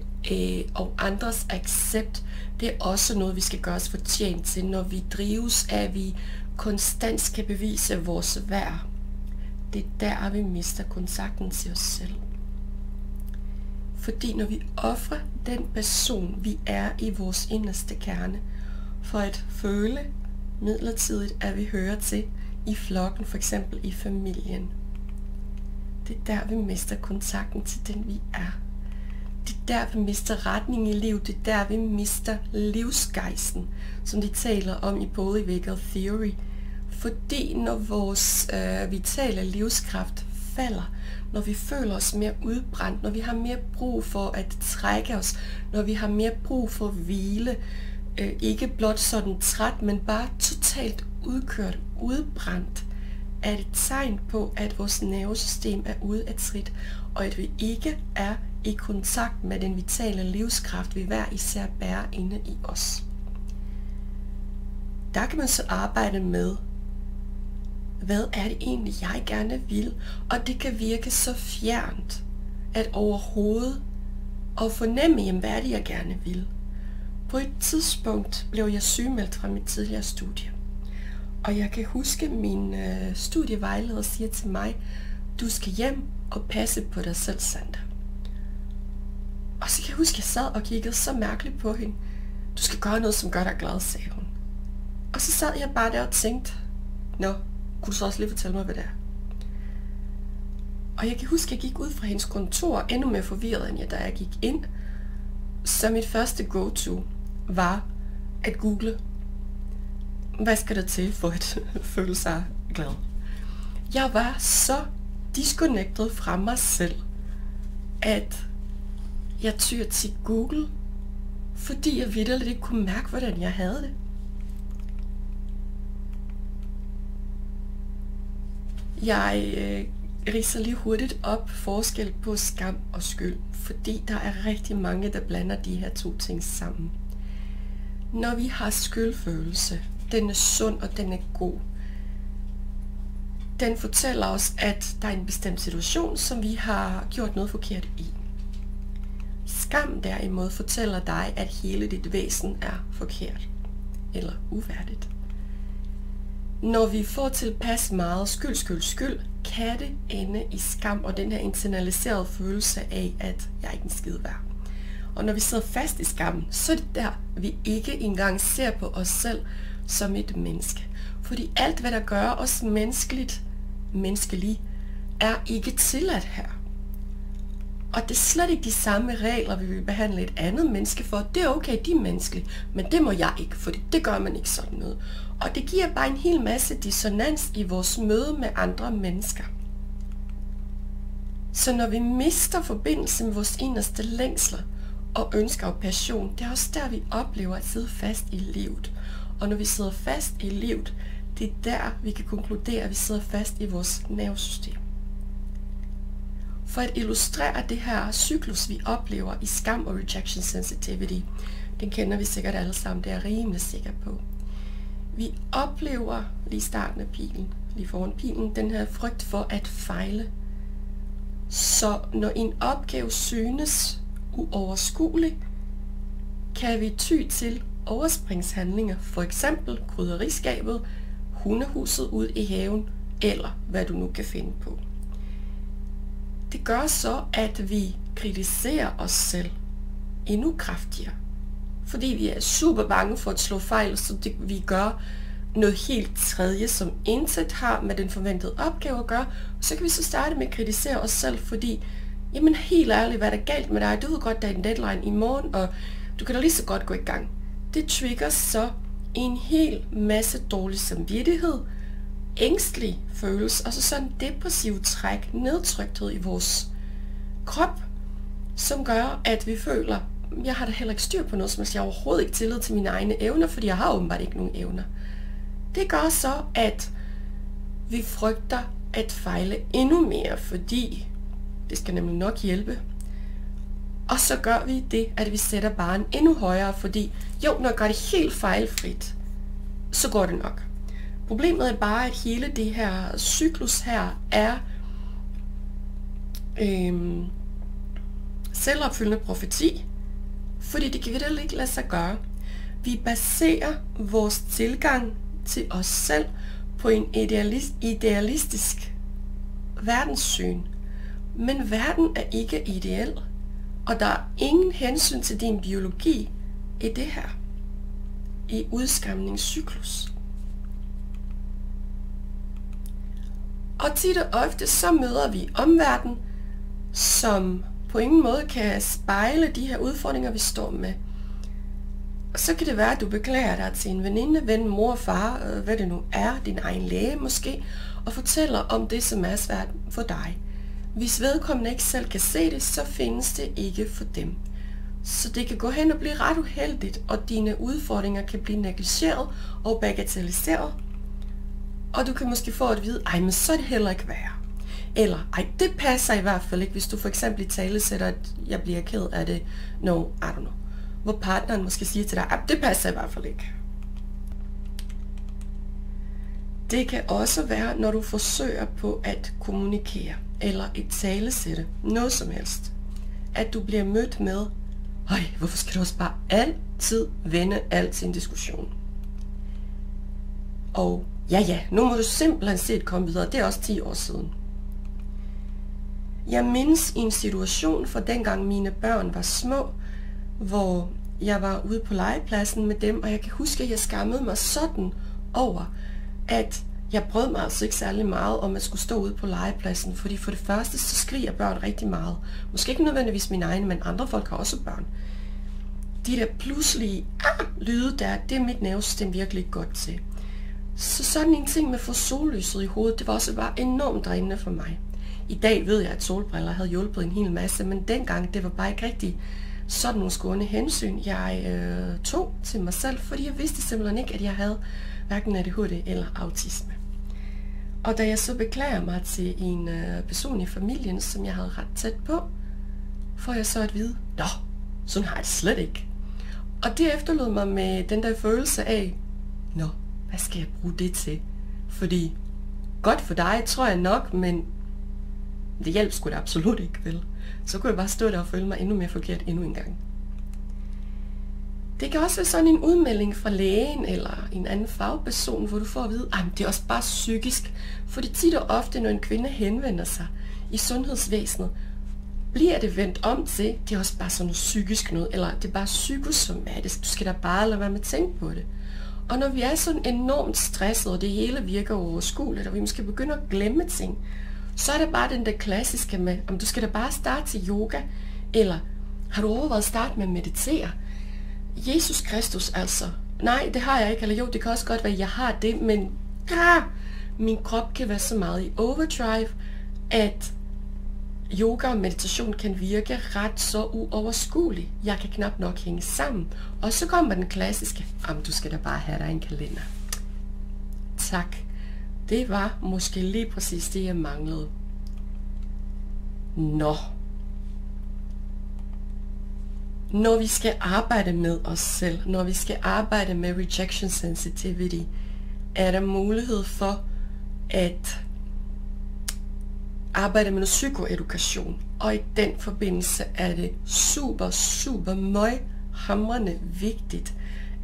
og andres accept, det er også noget, vi skal gøre os fortjent til, når vi drives af, at vi konstant skal bevise vores værd. Det er der, vi mister kontakten til os selv. Fordi når vi ofrer den person, vi er i vores inderste kerne, for at føle midlertidigt, at vi hører til i flokken, for eksempel i familien. Det er der, vi mister kontakten til den, vi er. Det er der, vi mister retning i livet. Det er der, vi mister livsgejsten, som de taler om i Polyvagal Theory. Fordi når vores vitale livskraft falder, når vi føler os mere udbrændt, når vi har mere brug for at trække os, når vi har mere brug for at hvile, ikke blot sådan træt, men bare totalt udkørt, udbrændt, er et tegn på, at vores nervesystem er ude af trit, og at vi ikke er i kontakt med den vitale livskraft, vi hver især bærer inde i os. Der kan man så arbejde med, hvad er det egentlig, jeg gerne vil? Og det kan virke så fjernt, at overhovedet at fornemme, jamen, hvad er det, jeg gerne vil? På et tidspunkt blev jeg sygemeldt fra mit tidligere studie. Og jeg kan huske, at min studievejleder siger til mig, du skal hjem og passe på dig selv, Sandra. Og så kan jeg huske, at jeg sad og kiggede så mærkeligt på hende. Du skal gøre noget, som gør dig glad, sagde hun. Og så sad jeg bare der og tænkte, nå, kunne du så også lige fortælle mig, hvad det er? Og jeg kan huske, at jeg gik ud fra hendes kontor endnu mere forvirret, end jeg, da jeg gik ind. Så mit første go-to var at google, hvad skal der til for at føle sig glad? Jeg var så disconnected fra mig selv, at jeg tyr til Google, fordi jeg vitterligt ikke kunne mærke, hvordan jeg havde det. Jeg ridser lige hurtigt op forskel på skam og skyld, fordi der er rigtig mange, der blander de her to ting sammen. Når vi har skyldfølelse, den er sund og den er god. Den fortæller os, at der er en bestemt situation, som vi har gjort noget forkert i. Skam derimod fortæller dig, at hele dit væsen er forkert eller uværdigt. Når vi får tilpas meget skyld, kan det ende i skam og den her internaliserede følelse af, at jeg ikke er en skide værd. Og når vi sidder fast i skammen, så er det der, vi ikke engang ser på os selv som et menneske. Fordi alt, hvad der gør os menneskelige, er ikke tilladt her. Og det er slet ikke de samme regler, vi vil behandle et andet menneske for. Det er okay, de er menneskelige, men det må jeg ikke, for det gør man ikke sådan noget. Og det giver bare en hel masse dissonans i vores møde med andre mennesker. Så når vi mister forbindelse med vores inderste længsler og ønsker og passion, det er også der, vi oplever at sidde fast i livet. Og når vi sidder fast i livet, det er der, vi kan konkludere, at vi sidder fast i vores nervesystem. For at illustrere det her cyklus, vi oplever i skam og rejection sensitivity, den kender vi sikkert alle sammen, det er jeg rimelig sikker på. Vi oplever lige i starten af pilen, lige foran pilen, den her frygt for at fejle. Så når en opgave synes uoverskuelig, kan vi ty til overspringshandlinger, for eksempel krydderiskabet, hundehuset ude i haven, eller hvad du nu kan finde på. Det gør så, at vi kritiserer os selv endnu kraftigere, fordi vi er super bange for at slå fejl, så vi gør noget helt tredje, som intet har med den forventede opgave at gøre. Så kan vi så starte med at kritisere os selv, fordi, jamen helt ærligt, hvad er der galt med dig? Du ved godt, der er en deadline i morgen, og du kan da lige så godt gå i gang. Det trigger så en hel masse dårlig samvittighed, ængstelig følelse, og så sådan en depressiv træk, nedtrykthed i vores krop, som gør, at vi føler, jeg har da heller ikke styr på noget, som jeg overhovedet ikke tillid til mine egne evner, fordi jeg har åbenbart ikke nogen evner. Det gør så, at vi frygter at fejle endnu mere, fordi det skal nemlig nok hjælpe. Og så gør vi det, at vi sætter barren endnu højere, fordi jo, når jeg gør det helt fejlfrit, så går det nok. Problemet er bare, at hele det her cyklus her er selvopfyldende profeti, fordi det kan vi ikke lade sig gøre. Vi baserer vores tilgang til os selv på en idealistisk verdenssyn. Men verden er ikke ideel, og der er ingen hensyn til din biologi i det her, i udskamningscyklus. Og tit og ofte så møder vi omverdenen, som på ingen måde kan spejle de her udfordringer, vi står med. Og så kan det være, at du beklager dig til en veninde, ven, mor, far, hvad det nu er, din egen læge måske, og fortæller om det, som er svært for dig. Hvis vedkommende ikke selv kan se det, så findes det ikke for dem. Så det kan gå hen og blive ret uheldigt, og dine udfordringer kan blive negligeret og bagatelliseret. Og du kan måske få at vide, men så er det heller ikke værre. Eller, det passer i hvert fald ikke, hvis du for eksempel i tale sætter, at jeg bliver ked af det, I don't know. Hvor partneren måske siger til dig, det passer i hvert fald ikke. Det kan også være, når du forsøger på at kommunikere, eller et talesætte, noget som helst. At du bliver mødt med, hvorfor skal du også bare altid vende alt til en diskussion? Og nu må du simpelthen set komme videre, det er også 10 år siden. Jeg mindes en situation fra dengang mine børn var små, hvor jeg var ude på legepladsen med dem, og jeg kan huske, at jeg skammede mig sådan over, at jeg brød mig altså ikke særlig meget om at skulle stå ude på legepladsen, fordi for det første, så skriger børn rigtig meget. Måske ikke nødvendigvis mine egne, men andre folk har også børn. De der pludselige lyde der, det er mit nervesystem virkelig ikke godt til. Så sådan en ting med at få sollyset i hovedet, det var også bare enormt drænende for mig. I dag ved jeg, at solbriller havde hjulpet en hel masse, men dengang, det var bare ikke rigtig sådan nogle skåne hensyn, jeg tog til mig selv, fordi jeg vidste simpelthen ikke, at jeg havde hverken ADHD eller autisme. Og da jeg så beklager mig til en person i familien, som jeg havde ret tæt på, får jeg så at vide, sådan har jeg det slet ikke. Og det efterlod mig med den der følelse af, hvad skal jeg bruge det til? Fordi, godt for dig, tror jeg nok, men det hjælp skulle det absolut ikke, vel? Så kunne jeg bare stå der og føle mig endnu mere forkert endnu en gang. Det kan også være sådan en udmelding fra lægen eller en anden fagperson, hvor du får at vide, det er også bare psykisk. For det tit og ofte, når en kvinde henvender sig i sundhedsvæsenet, bliver det vendt om til, det er også bare sådan noget psykisk noget, eller det er bare psykosomatisk, du skal da bare lade være med at tænke på det. Og når vi er sådan enormt stresset, og det hele virker overskueligt, og vi måske begynder at glemme ting, så er det bare den der klassiske med, om du skal da bare starte til yoga, eller har du overvejet at starte med at meditere? Jesus Kristus altså. Nej, det har jeg ikke, eller jo, det kan også godt være, at jeg har det, men min krop kan være så meget i overdrive, at yoga og meditation kan virke ret så uoverskueligt. Jeg kan knap nok hænge sammen. Og så kommer den klassiske, du skal da bare have dig en kalender. Tak. Det var måske lige præcis det, jeg manglede. Når vi skal arbejde med os selv, når vi skal arbejde med rejection sensitivity, er der mulighed for at arbejde med noget psykoedukation. Og i den forbindelse er det super møghamrende vigtigt,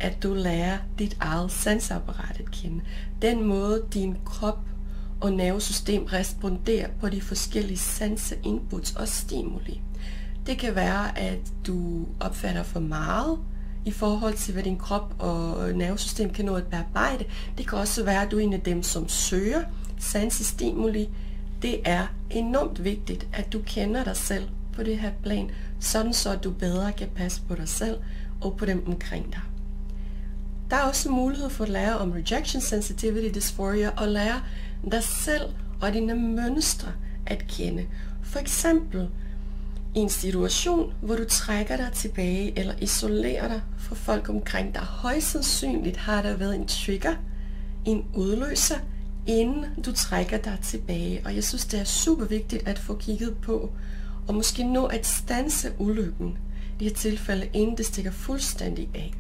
at du lærer dit eget sanseapparat at kende. Den måde, din krop og nervesystem responderer på de forskellige sanseinputs og stimuli. Det kan være, at du opfatter for meget i forhold til, hvad din krop og nervesystem kan nå at bearbejde. Det kan også være, at du er en af dem, som søger sansestimuli. Det er enormt vigtigt, at du kender dig selv på det her plan, sådan så du bedre kan passe på dig selv og på dem omkring dig. Der er også mulighed for at lære om rejection sensitivity dysphoria og lære dig selv og dine mønstre at kende. For eksempel i en situation, hvor du trækker dig tilbage eller isolerer dig fra folk omkring dig. Højst sandsynligt har der været en trigger, en udløser, inden du trækker dig tilbage. Og jeg synes, det er super vigtigt at få kigget på, og måske nå at standse ulykken i det her tilfælde, inden det stikker fuldstændig af.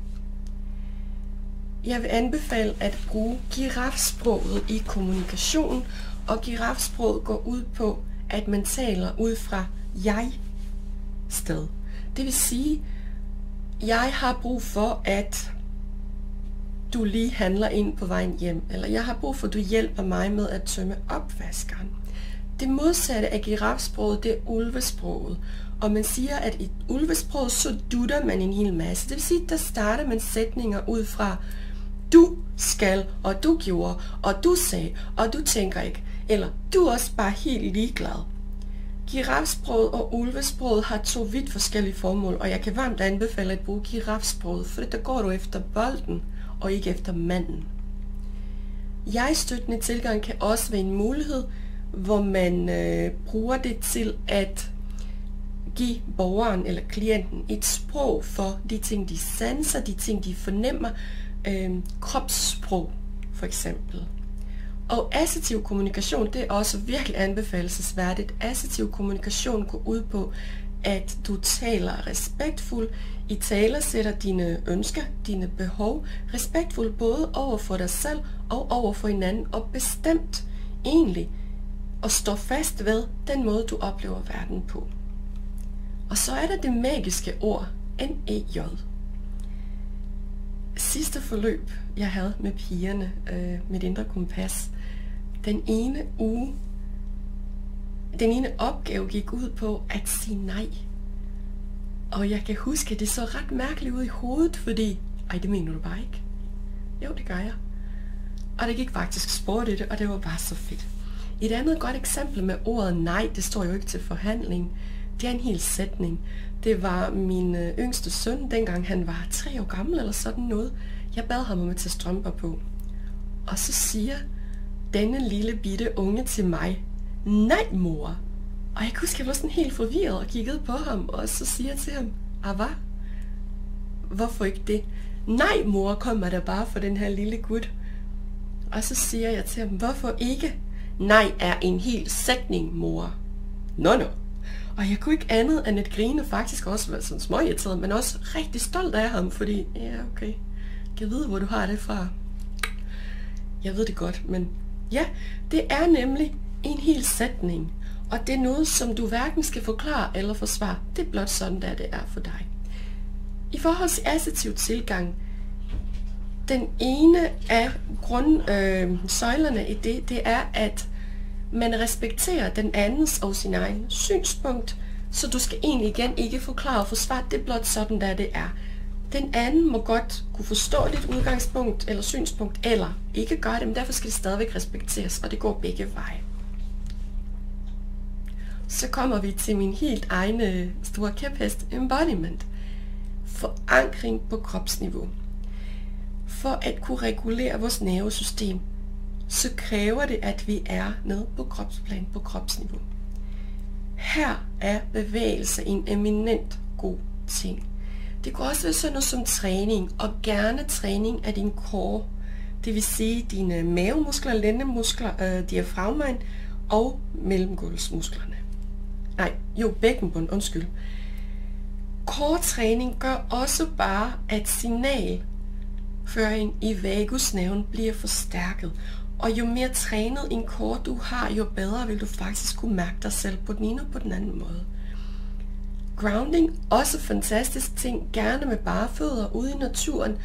Jeg vil anbefale at bruge girafsproget i kommunikationen, og girafsproget går ud på, at man taler ud fra jeg-sted. Det vil sige, jeg har brug for, at du lige handler ind på vejen hjem, eller jeg har brug for, at du hjælper mig med at tømme opvaskeren. Det modsatte af girafsproget, det er ulvesproget. Og man siger, at i ulvesproget, så dutter man en hel masse. Det vil sige, der starter man sætninger ud fra, du skal, og du gjorde, og du sagde, og du tænker ikke. Eller, du er også bare helt ligeglad. Girafsproget og ulvesproget har 2 vidt forskellige formål, og jeg kan varmt anbefale at bruge girafsproget, for der går du efter bolden og ikke efter manden. Jeg-støttende tilgang kan også være en mulighed, hvor man bruger det til at give borgeren eller klienten et sprog for de ting, de sanser, de ting, de fornemmer, kropssprog for eksempel. Og assertiv kommunikation, det er også virkelig anbefalelsesværdigt. Assertiv kommunikation går ud på, at du taler respektfuldt, italesætter dine ønsker, dine behov, respektfuldt både over for dig selv og over for hinanden, og bestemt egentlig at stå fast ved den måde, du oplever verden på. Og så er der det magiske ord, NEJ. Sidste forløb, jeg havde med pigerne, mit indre kompas, den ene opgave gik ud på at sige nej. Og jeg kan huske, at det så ret mærkeligt ud i hovedet, fordi, det mener du bare ikke. Jo, det gør jeg. Og det gik faktisk sport i det, og det var bare så fedt. Et andet godt eksempel med ordet nej, det står jo ikke til forhandling. Det er en hel sætning. Det var min yngste søn, dengang han var 3 år gammel eller sådan noget. Jeg bad ham om at tage strømper på. Og så siger denne lille bitte unge til mig, nej mor. Og jeg kunne huske, at jeg var sådan helt forvirret og kiggede på ham, og så siger jeg til ham, hvad? Hvorfor ikke det? Nej mor, kommer der bare for den her lille gut. Og så siger jeg til ham, hvorfor ikke? Nej er en hel sætning, mor. Nå. Og jeg kunne ikke andet end at grine, faktisk også være sådan småirriteret, men også rigtig stolt af ham, fordi, ja okay, jeg ved, hvor du har det fra. Jeg ved det godt, men ja, det er nemlig en hel sætning, og det er noget, som du hverken skal forklare eller forsvare. Det er blot sådan, der det er for dig. I forhold til assertiv tilgang, den ene af grundsøjlerne i det er, at man respekterer den andens og sin egen synspunkt, så du skal egentlig igen ikke forklare og forsvare, det er blot sådan, der det er. Den anden må godt kunne forstå dit udgangspunkt eller synspunkt, eller ikke gøre det, men derfor skal det stadigvæk respekteres, og det går begge veje. Så kommer vi til min helt egne store kæphest, embodiment. Forankring på kropsniveau. For at kunne regulere vores nervesystem, så kræver det, at vi er nede på kropsplan, på kropsniveau. Her er bevægelse en eminent god ting. Det kan også være sådan noget som træning, og gerne træning af din core. Det vil sige dine mavemuskler, lændemuskler, diafragmaen og mellemgulvsmusklerne. Bækkenbund, undskyld. Core-træning gør også bare, at signalføring i vagusnerven bliver forstærket. Og jo mere trænet en core du har, jo bedre vil du faktisk kunne mærke dig selv på den ene og på den anden måde. Grounding, også fantastisk ting, gerne med bare fødder ude i naturen.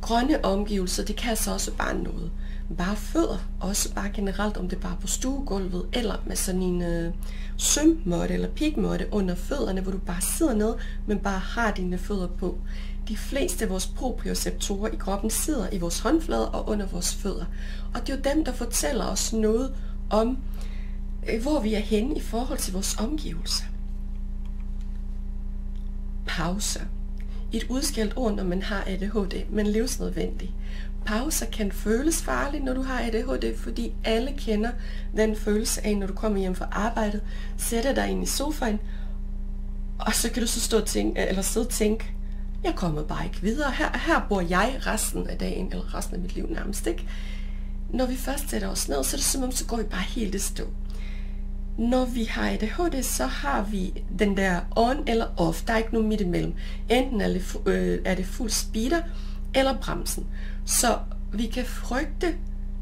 Grønne omgivelser, det kan altså også bare noget. Bare fødder, også bare generelt, om det bare er på stuegulvet, eller med sådan en sømmåtte eller pigmåtte under fødderne, hvor du bare sidder ned, men bare har dine fødder på. De fleste af vores proprioceptorer i kroppen sidder i vores håndflader og under vores fødder. Og det er jo dem, der fortæller os noget om, hvor vi er henne i forhold til vores omgivelser. Pauser. Et udskældt ord, når man har ADHD, men livsnødvendigt. Pauser kan føles farligt, når du har ADHD, fordi alle kender den følelse af, når du kommer hjem fra arbejdet, sætter dig ind i sofaen, og så kan du så stå og tænke, sidde og tænke, jeg kommer bare ikke videre. Her bor jeg resten af dagen, eller resten af mit liv nærmest, ikke? Når vi først sætter os ned, så er det som om, så går vi bare helt i stå. Når vi har ADHD, så har vi den der on eller off. Der er ikke nogen midt imellem. Enten er det fuld speeder eller bremsen. Så vi kan frygte,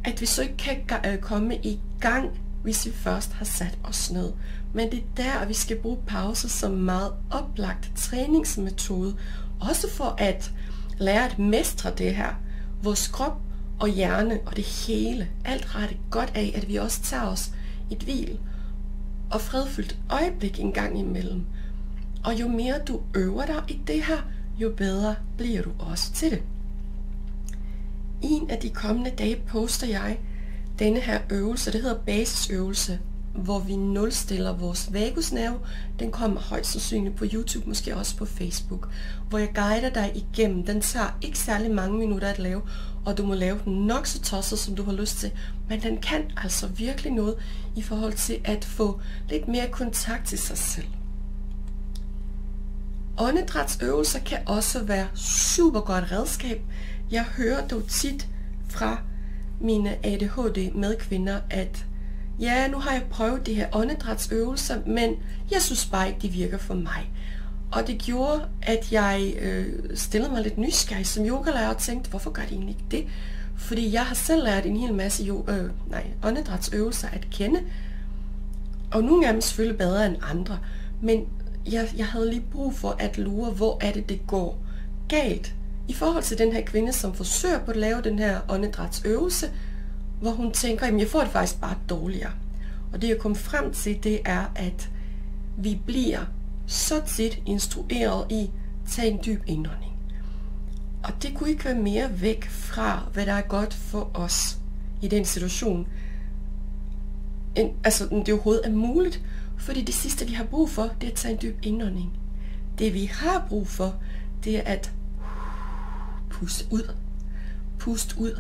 at vi så ikke kan komme i gang, hvis vi først har sat os ned. Men det er der, vi skal bruge pauser som meget oplagt træningsmetode. Også for at lære at mestre det her. Vores krop og hjerne og det hele. Alt har det godt af, at vi også tager os et hvil og fredfyldt øjeblik en gang imellem. Og jo mere du øver dig i det her, jo bedre bliver du også til det. En af de kommende dage poster jeg denne her øvelse, det hedder basisøvelse hvor vi nulstiller vores vagusnerve. Den kommer højst sandsynligt på YouTube, måske også på Facebook, hvor jeg guider dig igennem. Den tager ikke særlig mange minutter at lave, og du må lave den nok så tosset, som du har lyst til. Men den kan altså virkelig noget i forhold til at få lidt mere kontakt til sig selv. Åndedrætsøvelser kan også være super godt redskab. Jeg hører dog tit fra mine ADHD medkvinder, at ja, nu har jeg prøvet de her åndedrætsøvelser, men jeg synes bare ikke, de virker for mig. Og det gjorde, at jeg stillede mig lidt nysgerrig som yogalærer og tænkte, hvorfor gør de egentlig ikke det? Fordi jeg har selv lært en hel masse åndedrætsøvelser at kende, og nogle af dem selvfølgelig bedre end andre, men jeg havde lige brug for at lure, hvor er det går galt i forhold til den her kvinde, som forsøger på at lave den her åndedrætsøvelse, hvor hun tænker, jamen jeg får det faktisk bare dårligere. Og det jeg kom frem til, det er, at vi bliver så tit instrueret i, tage en dyb indånding. Og det kunne ikke være mere væk fra, hvad der er godt for os i den situation. Altså, det overhovedet er muligt, fordi det sidste, vi har brug for, det er at tage en dyb indånding. Det, vi har brug for, det er at puste ud. Puste ud.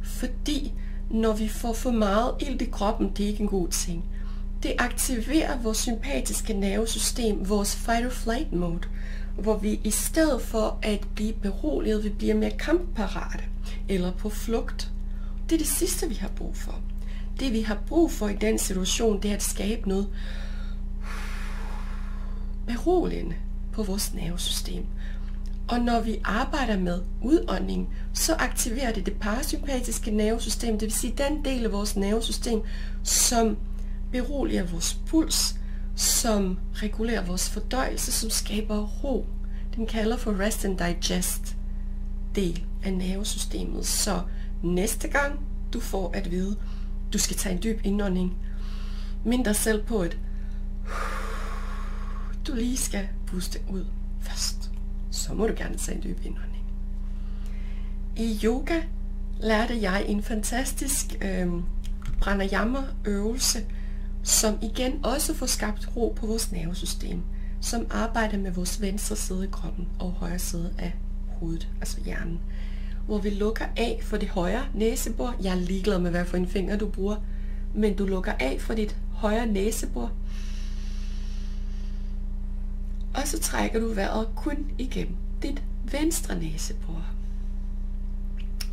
Fordi når vi får for meget ilt i kroppen, det er ikke en god ting. Det aktiverer vores sympatiske nervesystem, vores fight-or-flight mode, hvor vi i stedet for at blive beroliget, vi bliver mere kampparate eller på flugt. Det er det sidste, vi har brug for. Det vi har brug for i den situation, det er at skabe noget beroligende på vores nervesystem. Og når vi arbejder med udånding, så aktiverer det parasympatiske nervesystem, det vil sige den del af vores nervesystem, som beroliger vores puls, som regulerer vores fordøjelse, som skaber ro. Den kalder for rest and digest del af nervesystemet. Så næste gang du får at vide, du skal tage en dyb indånding, mind dig selv på et du lige skal puste ud først. Så må du gerne tage en dyb indånding. I yoga lærte jeg en fantastisk pranayama øvelse, som igen også får skabt ro på vores nervesystem, som arbejder med vores venstre side af kroppen og højre side af hovedet, altså hjernen, hvor vi lukker af for det højre næsebor. Jeg er ligeglad med, hvad for en finger du bruger, men du lukker af for dit højre næsebor, og så trækker du vejret kun igennem dit venstre næsebor.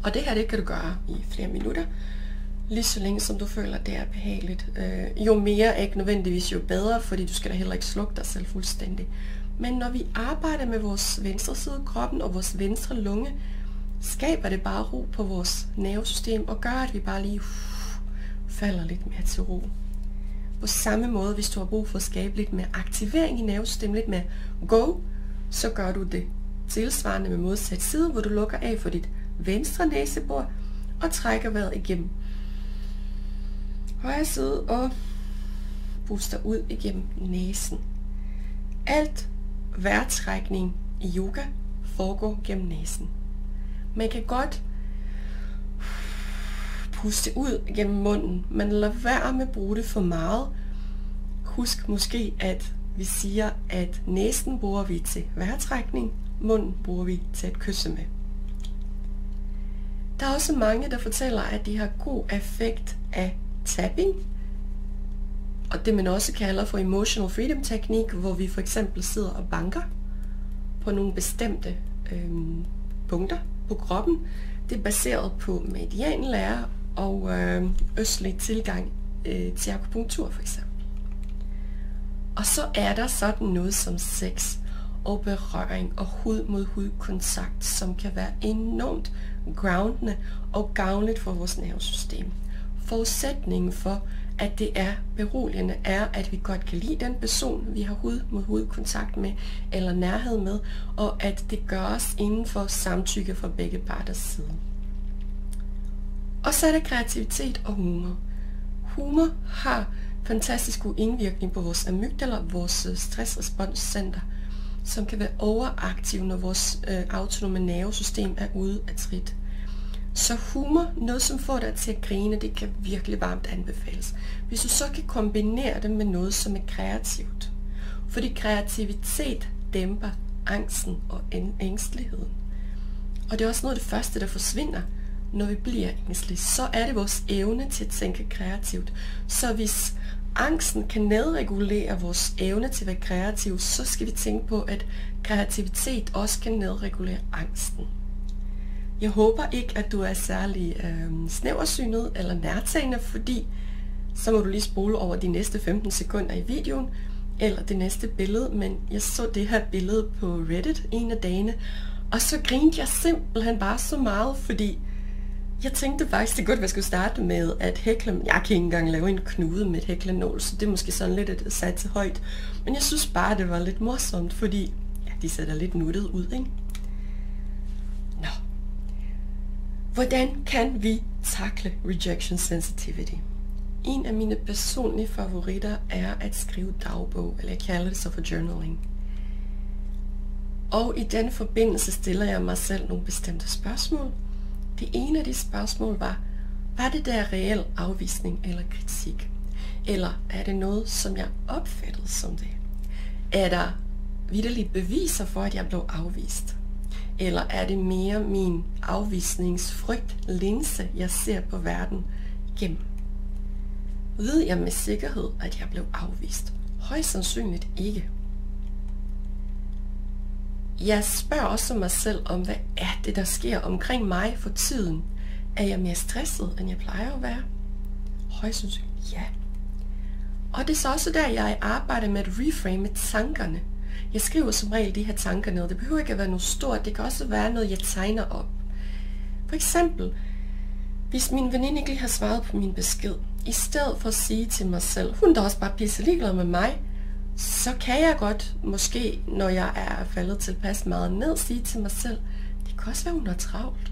Og det her, det kan du gøre i flere minutter, lige så længe som du føler, det er behageligt. Jo mere er ikke nødvendigvis jo bedre, fordi du skal da heller ikke slukke dig selv fuldstændig. Men når vi arbejder med vores venstre side af kroppen og vores venstre lunge, skaber det bare ro på vores nervesystem og gør, at vi bare lige falder lidt mere til ro. På samme måde, hvis du har brug for at skabe lidt mere aktivering i nervesystemet, lidt mere go, så gør du det tilsvarende med modsat side, hvor du lukker af for dit venstre næsebor og trækker vejret igennem højre side og puster ud igennem næsen. Alt vejrtrækning i yoga foregår gennem næsen. Man kan godt puste ud gennem munden, men lad være med at bruge det for meget. Husk måske, at vi siger, at næsen bruger vi til vejrtrækning, munden bruger vi til at kysse med. Der er også mange, der fortæller, at de har god effekt af tapping, og det man også kalder for emotional freedom teknik, hvor vi for eksempel sidder og banker på nogle bestemte punkter på kroppen. Det er baseret på meridianlære og østlig tilgang til akupunktur for eksempel. Og så er der sådan noget som sex og berøring og hud mod hud kontakt, som kan være enormt groundende og gavnligt for vores nervesystem. Forudsætningen for, at det er beroligende, er, at vi godt kan lide den person, vi har hud mod hud kontakt med, eller nærhed med, og at det gøres inden for samtykke fra begge parters side. Og så er der kreativitet og humor. Humor har fantastisk god indvirkning på vores amygdala, vores stressresponscenter, som kan være overaktiv, når vores autonome nervesystem er ude af trit. Så humor, noget som får dig til at grine, det kan virkelig varmt anbefales. Hvis du så kan kombinere det med noget, som er kreativt. Fordi kreativitet dæmper angsten og ængsteligheden. Og det er også noget af det første, der forsvinder, når vi bliver ængstelige. Så er det vores evne til at tænke kreativt. Så hvis angsten kan nedregulere vores evne til at være kreativ, så skal vi tænke på, at kreativitet også kan nedregulere angsten. Jeg håber ikke, at du er særlig snæversynet eller nærtagende, fordi så må du lige spole over de næste 15 sekunder i videoen, eller det næste billede, men jeg så det her billede på Reddit en af dagene, og så grinte jeg simpelthen bare så meget, fordi jeg tænkte faktisk, det godt, at jeg skulle starte med at hækle. Jeg kan ikke engang lave en knude med et hæklenål, så det er måske sådan lidt et sat til højt. Men jeg synes bare, det var lidt morsomt, fordi ja, de ser da lidt nuttet ud, ikke? Nå. Hvordan kan vi takle rejection sensitivity? En af mine personlige favoritter er at skrive dagbog, eller jeg kalder det så for journaling. Og i den forbindelse stiller jeg mig selv nogle bestemte spørgsmål. Det ene af de spørgsmål var det der reel afvisning eller kritik? Eller er det noget, som jeg opfattede som det? Er der vitterlige beviser for, at jeg blev afvist? Eller er det mere min afvisningsfrygt linse, jeg ser på verden gennem? Ved jeg med sikkerhed, at jeg blev afvist? Højst sandsynligt ikke. Jeg spørger også mig selv om, hvad er det, der sker omkring mig for tiden? Er jeg mere stresset, end jeg plejer at være? Højst sandsynligt ja. Og det er så også der, jeg arbejder med at reframe tankerne. Jeg skriver som regel de her tanker ned. Det behøver ikke at være noget stort. Det kan også være noget, jeg tegner op. For eksempel, hvis min veninde ikke lige har svaret på min besked, i stedet for at sige til mig selv, hun er da også bare pisse ligeglad med mig, så kan jeg godt, måske når jeg er faldet tilpas meget ned, sige til mig selv, det kan også være, hun er travlt.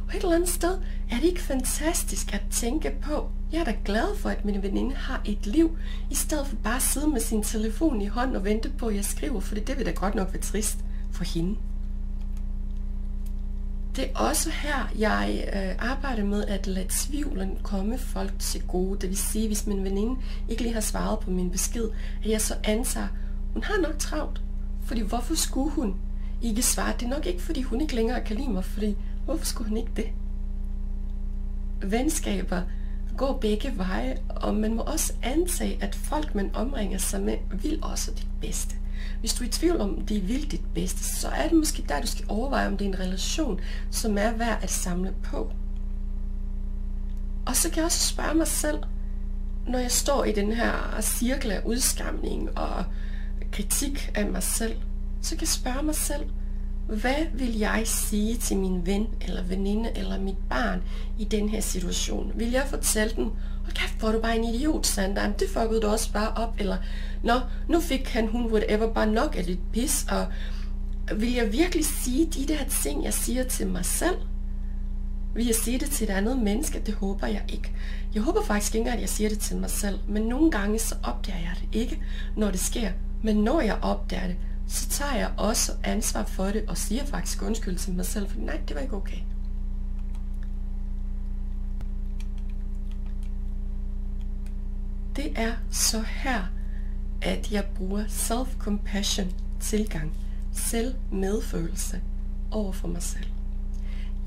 Og et eller andet sted er det ikke fantastisk at tænke på, jeg er da glad for, at min veninde har et liv, i stedet for bare at sidde med sin telefon i hånden og vente på, at jeg skriver, for det vil da godt nok være trist for hende. Det er også her, jeg arbejder med at lade tvivlen komme folk til gode. Det vil sige, hvis min veninde ikke lige har svaret på min besked, at jeg så antager, hun har nok travlt. Fordi hvorfor skulle hun ikke svare? Det er nok ikke, fordi hun ikke længere kan lide mig, fordi hvorfor skulle hun ikke det? Venskaber går begge veje, og man må også antage, at folk, man omringer sig med, vil også dit bedste. Hvis du er i tvivl om, de vil dit bedste, så er det måske der, du skal overveje, om det er en relation, som er værd at samle på. Og så kan jeg også spørge mig selv, når jeg står i den her cirkel af udskamning og kritik af mig selv, så kan jeg spørge mig selv, hvad vil jeg sige til min ven eller veninde eller mit barn i den her situation? Vil jeg fortælle dem, kæft, hvor er du bare en idiot, Sandra, det fuckede du også bare op, eller nå, nu fik hun whatever bare nok af lidt pis, og vil jeg virkelig sige de der ting, jeg siger til mig selv? Vil jeg sige det til et andet menneske? Det håber jeg ikke. Jeg håber faktisk ikke, at jeg siger det til mig selv, men nogle gange så opdager jeg det ikke, når det sker. Men når jeg opdager det, så tager jeg også ansvar for det, og siger faktisk undskyld til mig selv, for nej, det var ikke okay. Det er så her, at jeg bruger self-compassion tilgang, selvmedfølelse over for mig selv.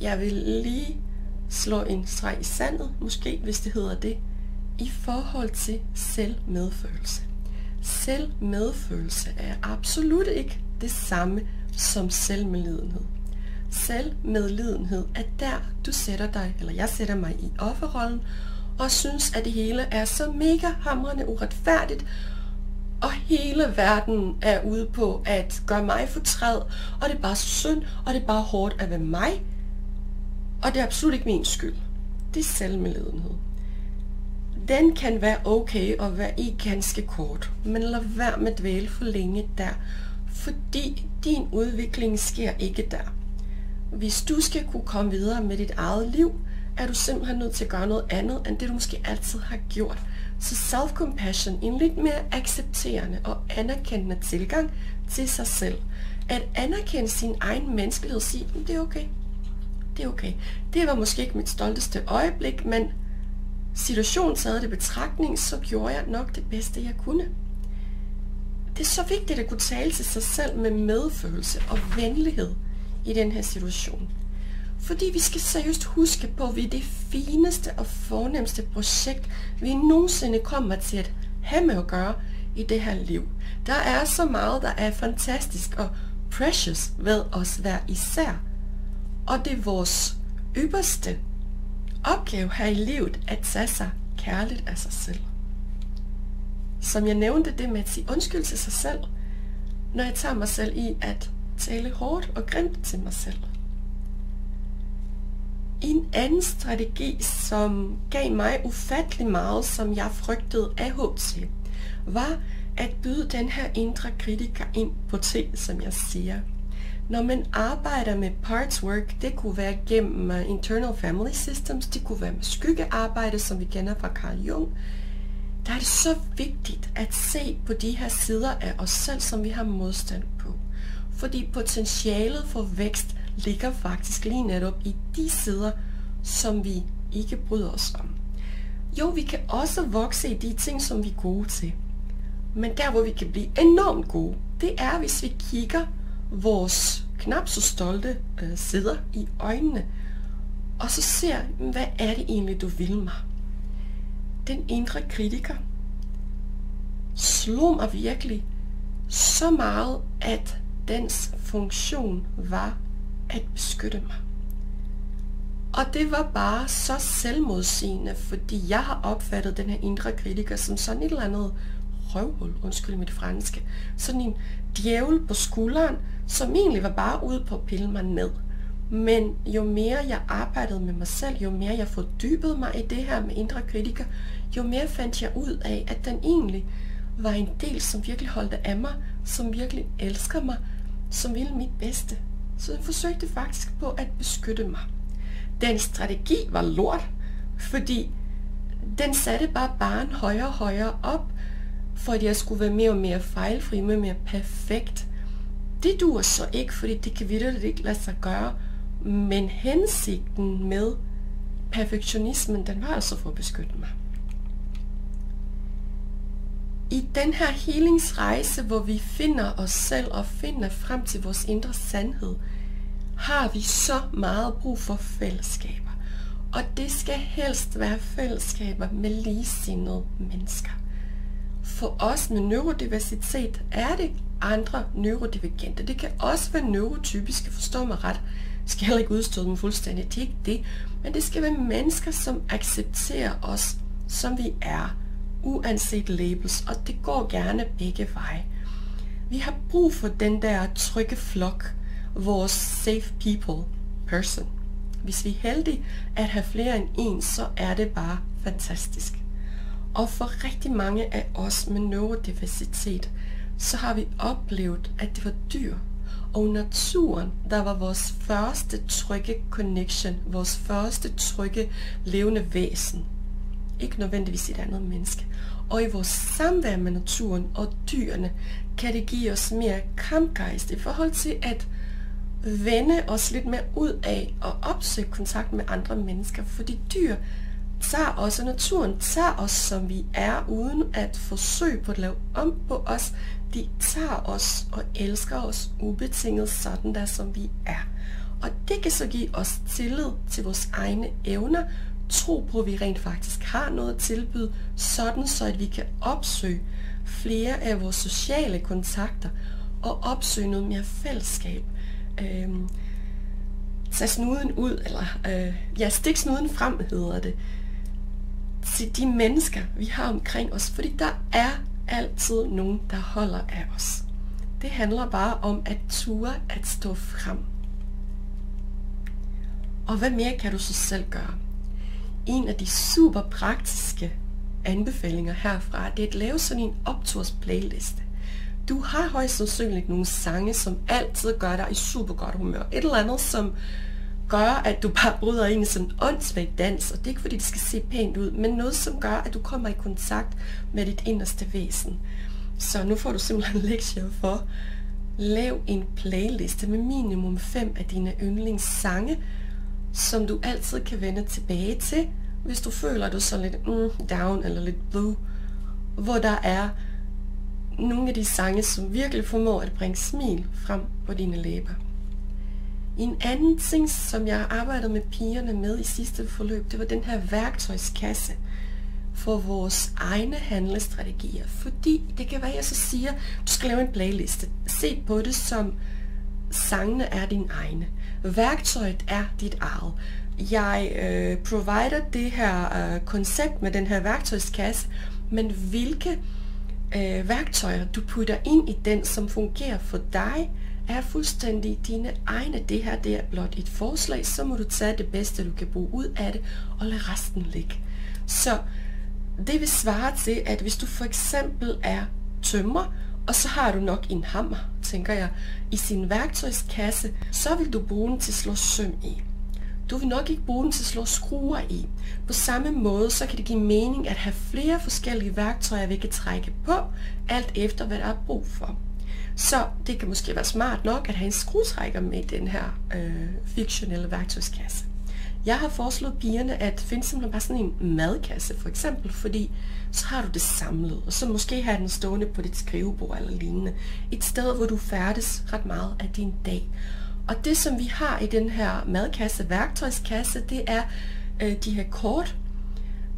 Jeg vil lige slå en streg i sandet, måske hvis det hedder det, i forhold til selvmedfølelse. Selvmedfølelse er absolut ikke det samme som selvmedlidenhed. Selvmedlidenhed er der, du sætter dig, eller jeg sætter mig i offerrollen, og synes, at det hele er så mega hamrende uretfærdigt, og hele verden er ude på at gøre mig fortræd, og det er bare synd, og det er bare hårdt at være mig, og det er absolut ikke min skyld. Det er selvmedlidenhed. Den kan være okay og være i ganske kort, men lad være med at dvæle for længe der, fordi din udvikling sker ikke der. Hvis du skal kunne komme videre med dit eget liv, er du simpelthen nødt til at gøre noget andet, end det du måske altid har gjort. Så self-compassion, en lidt mere accepterende og anerkendende tilgang til sig selv. At anerkende sin egen menneskelighed og sige, det er okay. det er okay. Det var måske ikke mit stolteste øjeblik, men situationen taget i betragtning, så gjorde jeg nok det bedste, jeg kunne. Det er så vigtigt at kunne tale til sig selv med medfølelse og venlighed i den her situation. Fordi vi skal seriøst huske på, at vi er det fineste og fornemmeste projekt, vi nogensinde kommer til at have med at gøre i det her liv. Der er så meget, der er fantastisk og precious ved os hver især. Og det er vores ypperste opgave her i livet at tage sig kærligt af sig selv. Som jeg nævnte det med at sige undskyld til sig selv, når jeg tager mig selv i at tale hårdt og grimt til mig selv. En anden strategi, som gav mig ufattelig meget, som jeg frygtede AHT, var at byde den her indre kritiker ind på ting, som jeg siger. Når man arbejder med parts work, det kunne være gennem internal family systems, det kunne være med skyggearbejde, som vi kender fra Carl Jung, der er det så vigtigt at se på de her sider af os selv, som vi har modstand på. Fordi potentialet for vækst ligger faktisk lige netop i de sider, som vi ikke bryder os om. Jo, vi kan også vokse i de ting, som vi er gode til. Men der, hvor vi kan blive enormt gode, det er, hvis vi kigger vores knap så stolte sider i øjnene, og så ser, hvad er det egentlig, du vil mig? Den indre kritiker slog mig virkelig så meget, at dens funktion var at beskytte mig. Og det var bare så selvmodsigende, fordi jeg har opfattet den her indre kritiker som sådan et eller andet røvhul, undskyld mit franske, sådan en djævel på skulderen, som egentlig var bare ude på at pille mig ned. Men jo mere jeg arbejdede med mig selv, jo mere jeg fordybede mig i det her med indre kritiker, jo mere fandt jeg ud af, at den egentlig var en del, som virkelig holdte af mig, som virkelig elsker mig, som ville mit bedste. Så jeg forsøgte faktisk på at beskytte mig. Den strategi var lort, fordi den satte bare barren højere og højere op, for at jeg skulle være mere og mere fejlfri, mere perfekt. Det duer så ikke, fordi det kan vitterligt ikke lade sig gøre, men hensigten med perfektionismen, den var altså for at beskytte mig. I den her healingsrejse, hvor vi finder os selv og finder frem til vores indre sandhed, har vi så meget brug for fællesskaber. Og det skal helst være fællesskaber med ligesindede mennesker. For os med neurodiversitet er det andre neurodivergente. Det kan også være neurotypiske, forstå mig ret. Jeg skal heller ikke udstøde dem fuldstændig, det er ikke det. Men det skal være mennesker, som accepterer os, som vi er, uanset labels, og det går gerne begge veje. Vi har brug for den der trygge flok, vores safe people person. Hvis vi er heldige at have flere end en, så er det bare fantastisk. Og for rigtig mange af os med neurodiversitet, så har vi oplevet, at det var dyr. Og naturen, der var vores første trygge connection, vores første trygge levende væsen. Ikke nødvendigvis et andet menneske. Og i vores samvær med naturen og dyrene, kan det give os mere kampgejst i forhold til at vende os lidt mere ud af og opsøge kontakt med andre mennesker. Fordi dyr tager os, og naturen tager os, som vi er, uden at forsøge på at lave om på os. De tager os og elsker os ubetinget sådan der, som vi er. Og det kan så give os tillid til vores egne evner, tro på, at vi rent faktisk har noget at tilbyde, sådan så at vi kan opsøge flere af vores sociale kontakter og opsøge noget mere fællesskab. Tag snuden ud, eller stik snuden frem, hedder det, til de mennesker, vi har omkring os, fordi der er altid nogen, der holder af os. Det handler bare om at ture at stå frem. Og hvad mere kan du så selv gøre? En af de super praktiske anbefalinger herfra, det er at lave sådan en opturs playliste. Du har højst sandsynligt nogle sange, som altid gør dig i super godt humør. Et eller andet, som gør, at du bare bryder ind i sådan en åndssvag dans, og det er ikke fordi, det skal se pænt ud, men noget, som gør, at du kommer i kontakt med dit inderste væsen. Så nu får du simpelthen lektier for. Lav en playliste med minimum 5 af dine yndlingssange, som du altid kan vende tilbage til, hvis du føler dig så lidt down eller lidt blue, hvor der er nogle af de sange, som virkelig formår at bringe smil frem på dine læber. En anden ting, som jeg arbejdede med pigerne med i sidste forløb, det var den her værktøjskasse for vores egne handlestrategier. Fordi det kan være, at jeg så siger, du skal lave en playliste. Se på det som sangene er din egne. Værktøjet er dit eget. Jeg provider det her koncept med den her værktøjskasse, men hvilke værktøjer du putter ind i den, som fungerer for dig, er fuldstændig dine egne. Det her, det er blot et forslag, så må du tage det bedste, du kan bruge ud af det, og lade resten ligge. Så det vil svare til, at hvis du for eksempel er tømrer, og så har du nok en hammer, tænker jeg, i sin værktøjskasse, så vil du bruge den til at slå søm i. Du vil nok ikke bruge den til at slå skruer i. På samme måde, så kan det give mening at have flere forskellige værktøjer, vi kan trække på, alt efter hvad der er brug for. Så det kan måske være smart nok at have en skruetrækker med i den her fiktionelle værktøjskasse. Jeg har foreslået pigerne at finde simpelthen bare sådan en madkasse for eksempel, fordi så har du det samlet, og så måske have den stående på dit skrivebord eller lignende. Et sted, hvor du færdes ret meget af din dag. Og det, som vi har i den her madkasse, værktøjskasse, det er de her kort,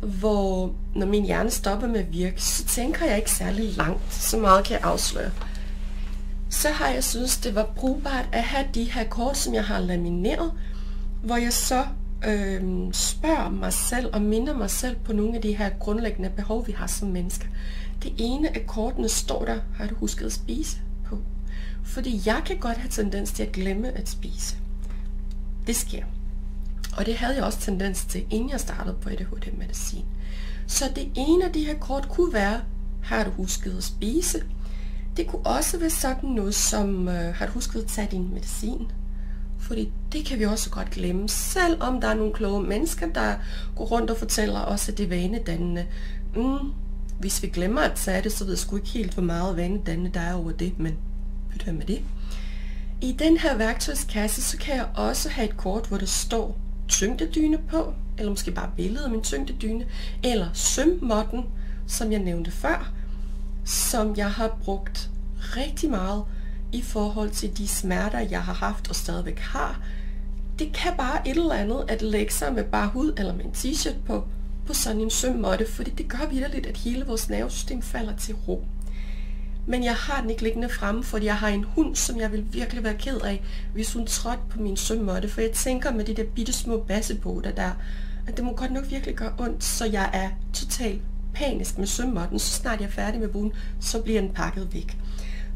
hvor når min hjerne stopper med at virke, så tænker jeg ikke særlig langt, så meget kan jeg afsløre. Så har jeg synes, det var brugbart at have de her kort, som jeg har lamineret, hvor jeg så spørger mig selv og minder mig selv på nogle af de her grundlæggende behov, vi har som mennesker. Det ene af kortene står der, har du husket at spise på? Fordi jeg kan godt have tendens til at glemme at spise. Det sker. Og det havde jeg også tendens til, inden jeg startede på ADHD-medicin. Så det ene af de her kort kunne være, har du husket at spise? Det kunne også være sådan noget som, har du husket at tage din medicin? Fordi det kan vi også godt glemme, selvom der er nogle kloge mennesker, der går rundt og fortæller os, at det er vanedannende. Hvis vi glemmer at tage det, så ved jeg sgu ikke helt, hvor meget vanedannende der er over det, men pyt med det. I den her værktøjskasse, så kan jeg også have et kort, hvor der står tyngdedyne på, eller måske bare billedet af min tyngdedyne, eller sømmåtten, som jeg nævnte før, som jeg har brugt rigtig meget i forhold til de smerter, jeg har haft og stadigvæk har. Det kan bare et eller andet at lægge sig med bare hud eller med en t-shirt på sådan en sømmåtte, fordi det gør vitterligt, at hele vores nervesystem falder til ro. Men jeg har den ikke liggende fremme, fordi jeg har en hund, som jeg vil virkelig være ked af, hvis hun trådte på min sømmåtte, for jeg tænker med de der bitte små bassepoter der, at det må godt nok virkelig gøre ondt, så jeg er totalt panisk med sømmåtten. Så snart jeg er færdig med bunden, så bliver den pakket væk.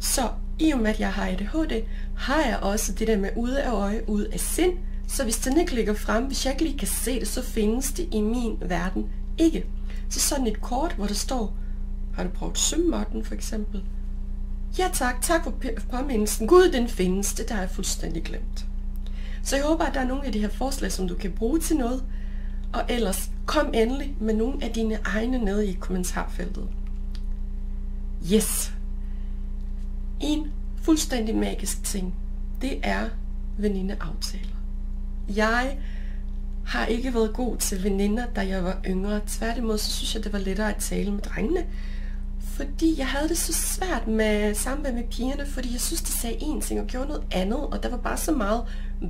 Så i og med at jeg har ADHD, har jeg også det der med ude af øje, ude af sind. Så hvis den ikke ligger frem, hvis jeg ikke lige kan se det, så findes det i min verden ikke. Så sådan et kort, hvor der står, har du prøvet sømmåtten for eksempel? Ja tak for påmindelsen. Gud, den findes. Det der er fuldstændig glemt. Så jeg håber, at der er nogle af de her forslag, som du kan bruge til noget. Og ellers, kom endelig med nogle af dine egne nede i kommentarfeltet. Yes! En fuldstændig magisk ting, det er venindeaftaler. Jeg har ikke været god til veninder, da jeg var yngre. Tværtimod, så synes jeg, det var lettere at tale med drengene. Fordi jeg havde det så svært med samvær med pigerne, fordi jeg synes, de sagde én ting og gjorde noget andet, og der var bare så meget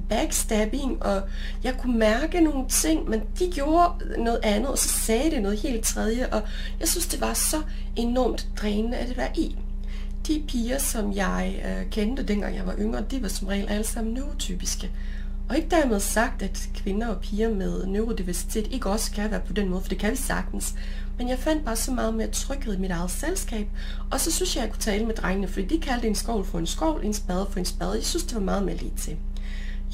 backstabbing, og jeg kunne mærke nogle ting, men de gjorde noget andet, og så sagde det noget helt tredje, og jeg synes, det var så enormt drænende at være i. De piger, som jeg kendte, dengang jeg var yngre, de var som regel alle sammen neurotypiske. Og ikke dermed sagt, at kvinder og piger med neurodiversitet ikke også kan være på den måde, for det kan vi sagtens. Men jeg fandt bare så meget mere tryghed i mit eget selskab, og så synes jeg kunne tale med drengene, fordi de kaldte en skovl for en skovl, en spade for en spade. Jeg synes, det var meget mere lige til.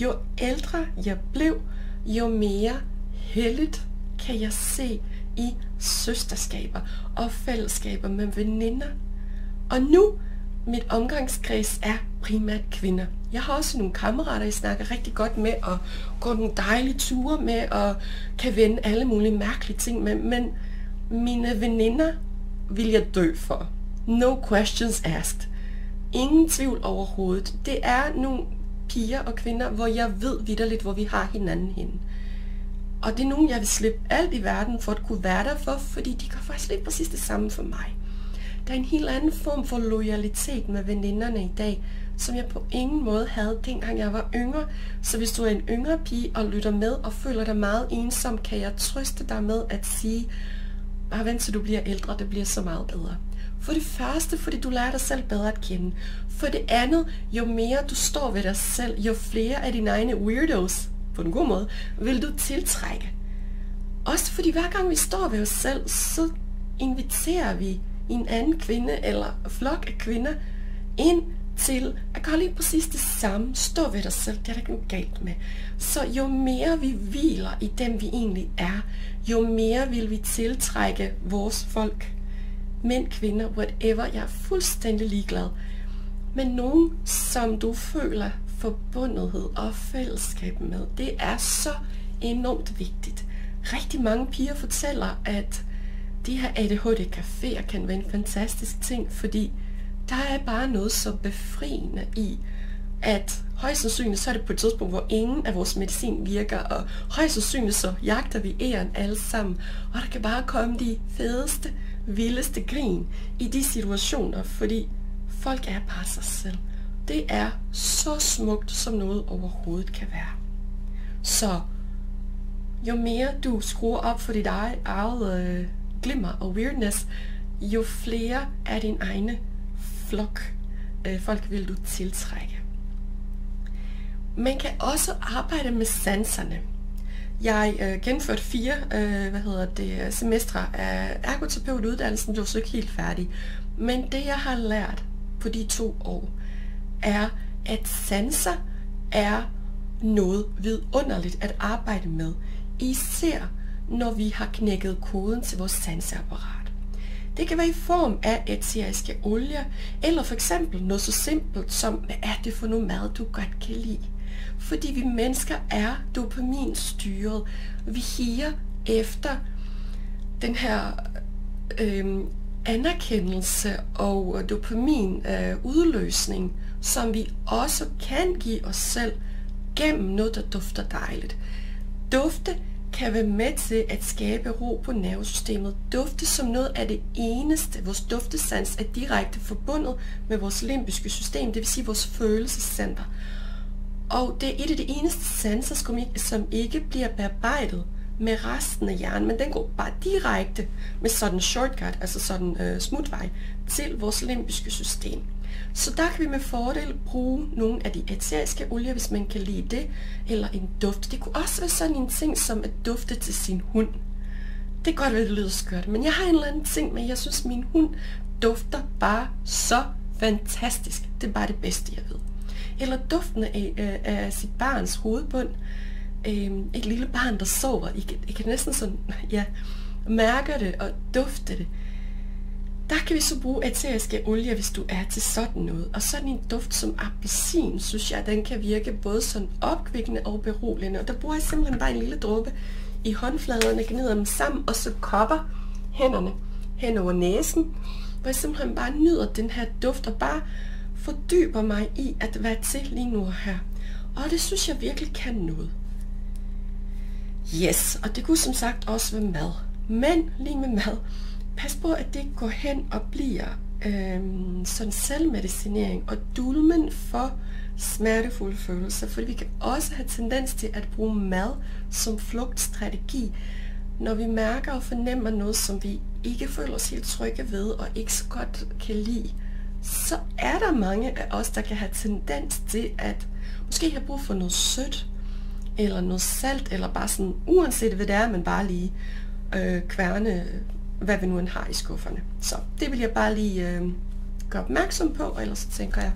Jo ældre jeg blev, jo mere heldigt kan jeg se i søsterskaber og fællesskaber med veninder. Og nu, mit omgangskreds er primært kvinder. Jeg har også nogle kammerater, jeg snakker rigtig godt med, og går nogle dejlige ture med, og kan vende alle mulige mærkelige ting med, men mine veninder vil jeg dø for. No questions asked. Ingen tvivl overhovedet. Det er nogle piger og kvinder, hvor jeg ved vitterligt, hvor vi har hinanden henne. Og det er nogen, jeg vil slippe alt i verden for at kunne være der for, fordi de gør faktisk lidt præcis det samme for mig. Der er en helt anden form for loyalitet med veninderne i dag, som jeg på ingen måde havde, dengang jeg var yngre. Så hvis du er en yngre pige og lytter med og føler dig meget ensom, kan jeg trøste dig med at sige, bare vent til du bliver ældre, det bliver så meget bedre. For det første, fordi du lærer dig selv bedre at kende. For det andet, jo mere du står ved dig selv, jo flere af dine egne weirdos, på en god måde, vil du tiltrække. Også fordi hver gang vi står ved os selv, så inviterer vi en anden kvinde eller flok af kvinder ind til at gøre lige præcis det samme. Stå ved dig selv, det er der ikke noget galt med. Så jo mere vi hviler i dem vi egentlig er, jo mere vil vi tiltrække vores folk. Mænd, kvinder, whatever, jeg er fuldstændig ligeglad. Men nogen, som du føler forbundethed og fællesskab med, det er så enormt vigtigt. Rigtig mange piger fortæller, at de her ADHD-caféer kan være en fantastisk ting, fordi der er bare noget så befriende i, at højst sandsynligt så er det på et tidspunkt, hvor ingen af vores medicin virker, og højst sandsynligt så jagter vi æren alle sammen, og der kan bare komme de fedeste, vildeste grin i de situationer, fordi folk er bare sig selv. Det er så smukt, som noget overhovedet kan være. Så jo mere du skruer op for dit eget glimmer og weirdness, jo flere af din egne flok folk vil du tiltrække. Man kan også arbejde med sanserne. Jeg gennemførte 4 semestre af ergoterapeutuddannelsen, blev så ikke helt færdig. Men det jeg har lært på de 2 år, er at sanser er noget vidunderligt at arbejde med. Især når vi har knækket koden til vores sanseapparat. Det kan være i form af æteriske olier, eller for eksempel noget så simpelt som, hvad er det for noget mad, du godt kan lide? Fordi vi mennesker er dopaminstyret. Vi higer efter den her anerkendelse og dopamin udløsning, som vi også kan give os selv gennem noget, der dufter dejligt. Dufte kan være med til at skabe ro på nervesystemet. Dufte som noget af det eneste. Vores duftesans er direkte forbundet med vores limbiske system, det vil sige vores følelsescenter. Og det er et af de eneste sanser, som ikke bliver bearbejdet med resten af hjernen, men den går bare direkte med sådan en shortcut, altså sådan smutvej, til vores limbiske system. Så der kan vi med fordel bruge nogle af de æteriske olier, hvis man kan lide det, eller en duft. Det kunne også være sådan en ting som at dufte til sin hund. Det kan godt være, det lyder skørt, men jeg har en eller anden ting med, jeg synes, min hund dufter bare så fantastisk. Det er bare det bedste, jeg ved. Eller duften af sit barns hovedbund. Et lille barn, der sover. I kan næsten sådan, ja, mærke det og dufte det. Der kan vi så bruge æteriske olier, hvis du er til sådan noget. Og sådan en duft som appelsin, synes jeg, den kan virke både sådan opkvikkende og beroligende. Og der bruger jeg simpelthen bare en lille dråbe i håndfladerne, gnider dem sammen, og så kopper hænderne hen over næsen, hvor jeg simpelthen bare nyder den her duft, og bare fordyber mig i at være til lige nu her. Og det synes jeg virkelig kan noget. Yes, og det kunne som sagt også være mad. Men lige med mad, pas på, at det ikke går hen og bliver sådan selvmedicinering og dulmen for smertefulde følelser. For vi kan også have tendens til at bruge mad som flugtstrategi, når vi mærker og fornemmer noget, som vi ikke føler os helt trygge ved og ikke så godt kan lide. Så er der mange af os, der kan have tendens til at måske have brug for noget sødt, eller noget salt, eller bare sådan, uanset hvad det er, men bare lige kværne, hvad vi nu end har i skufferne. Så det vil jeg bare lige gøre opmærksom på, og ellers så tænker jeg,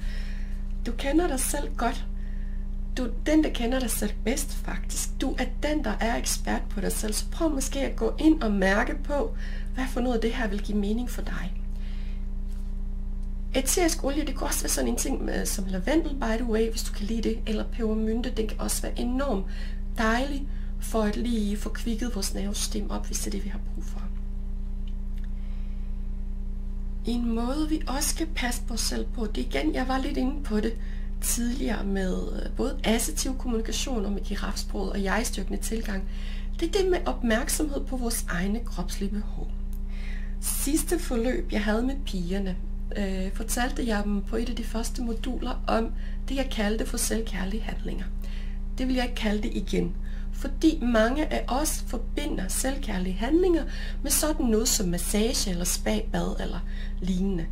du kender dig selv godt. Du er den, der kender dig selv bedst faktisk. Du er den, der er ekspert på dig selv, så prøv måske at gå ind og mærke på, hvad for noget af det her vil give mening for dig. Æterisk olie, det kan også være sådan en ting med, som lavendel, by the way, hvis du kan lide det, eller pebermynte. Den kan også være enormt dejlig for at lige få kvikket vores nervesystem op, hvis det er det, vi har brug for. En måde, vi også skal passe på os selv på, det igen, jeg var lidt inde på det tidligere med både assertiv kommunikation og med girafsproget og jeg-styrkende tilgang, Det er det med opmærksomhed på vores egne kropslige behov. Sidste forløb, jeg havde med pigerne, fortalte jeg dem på et af de første moduler om det, jeg kaldte for selvkærlige handlinger. Det vil jeg ikke kalde det igen, fordi mange af os forbinder selvkærlige handlinger med sådan noget som massage eller spa-bad eller lignende.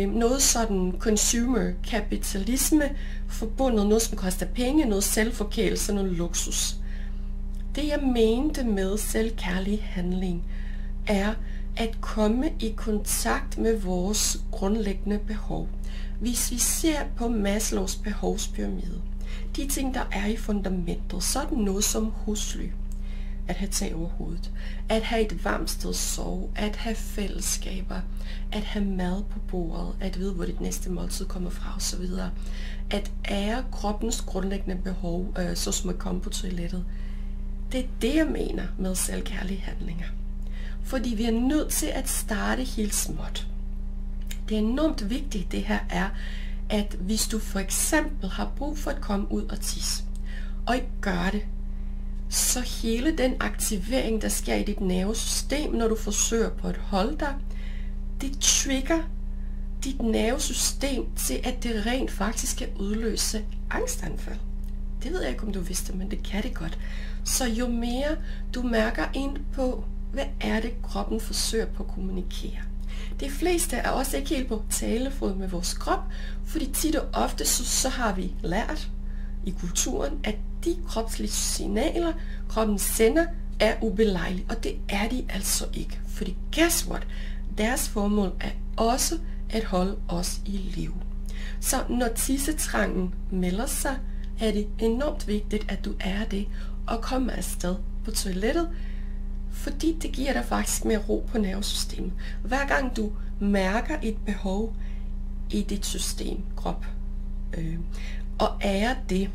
Noget sådan consumer kapitalisme forbundet, noget som koster penge, noget selvforkælelse, noget luksus. Det jeg mente med selvkærlig handling er at komme i kontakt med vores grundlæggende behov. Hvis vi ser på Maslows behovspyramide, de ting der er i fundamentet, sådan noget som husly, at have tag over hovedet, at have et varmt sted at sove, at have fællesskaber, at have mad på bordet, at vide, hvor dit næste måltid kommer fra osv. At ære kroppens grundlæggende behov, såsom at komme på toilettet. Det er det, jeg mener med selvkærlige handlinger. Fordi vi er nødt til at starte helt småt. Det er enormt vigtigt, det her er, at hvis du for eksempel har brug for at komme ud og tisse, og ikke gør det, så hele den aktivering, der sker i dit nervesystem, når du forsøger på at holde dig, det trigger dit nervesystem til, at det rent faktisk kan udløse angstanfald. Det ved jeg ikke, om du vidste, men det kan det godt. Så jo mere du mærker ind på, hvad er det, kroppen forsøger på at kommunikere. De fleste er også ikke helt på talefod med vores krop, fordi tit og ofte så har vi lært i kulturen, at de kropslige signaler, kroppen sender, er ubelejlige, og det er de altså ikke. Fordi guess what? Deres formål er også at holde os i live. Så når tissetrangen melder sig, er det enormt vigtigt, at du er det og kommer afsted på toilettet, fordi det giver dig faktisk mere ro på nervesystemet. Hver gang du mærker et behov i dit system, krop, og ærer det,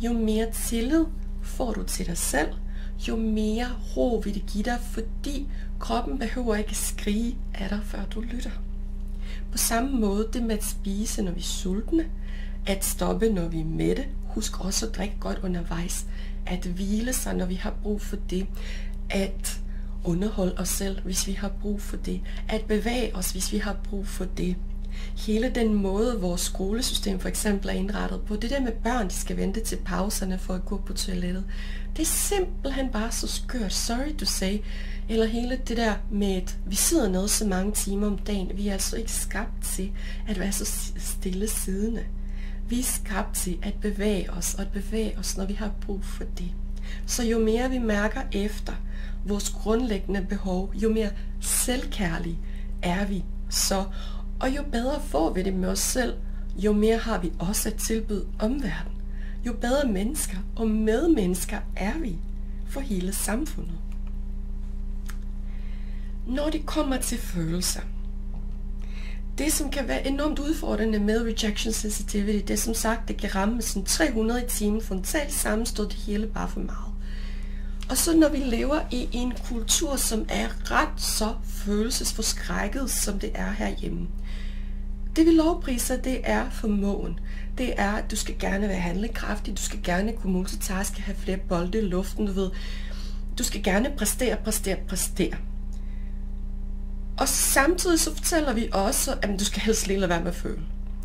jo mere tillid får du til dig selv, jo mere ro vil det give dig, fordi kroppen behøver ikke skrige af dig, før du lytter. På samme måde det med at spise, når vi er sultne, at stoppe, når vi er mætte, husk også at drikke godt undervejs, at hvile sig, når vi har brug for det, at underholde os selv, hvis vi har brug for det, at bevæge os, hvis vi har brug for det. Hele den måde, vores skolesystem for eksempel er indrettet på, det der med børn, de skal vente til pauserne for at gå på toilettet, det er simpelthen bare så skørt, sorry to say. Eller hele det der med, at vi sidder nede så mange timer om dagen, vi er altså ikke skabt til at være så stille siddende. Vi er skabt til at bevæge os, og at bevæge os, når vi har brug for det. Så jo mere vi mærker efter vores grundlæggende behov, jo mere selvkærlige er vi så, og jo bedre får vi det med os selv, jo mere har vi også at tilbyde omverdenen. Jo bedre mennesker og medmennesker er vi for hele samfundet. Når det kommer til følelser, det som kan være enormt udfordrende med rejection sensitivity, det er som sagt, det kan ramme sådan 300 i timen, frontalt sammenstød, det hele bare for meget. Og så når vi lever i en kultur, som er ret så følelsesforskrækket, som det er herhjemme. Det vi lovpriser, det er formåen. Det er, at du skal gerne være handlekraftig, du skal gerne kunne multitaske, have flere bolde i luften, du ved. Du skal gerne præstere. Og samtidig så fortæller vi også, at du skal helst lade være med at føle.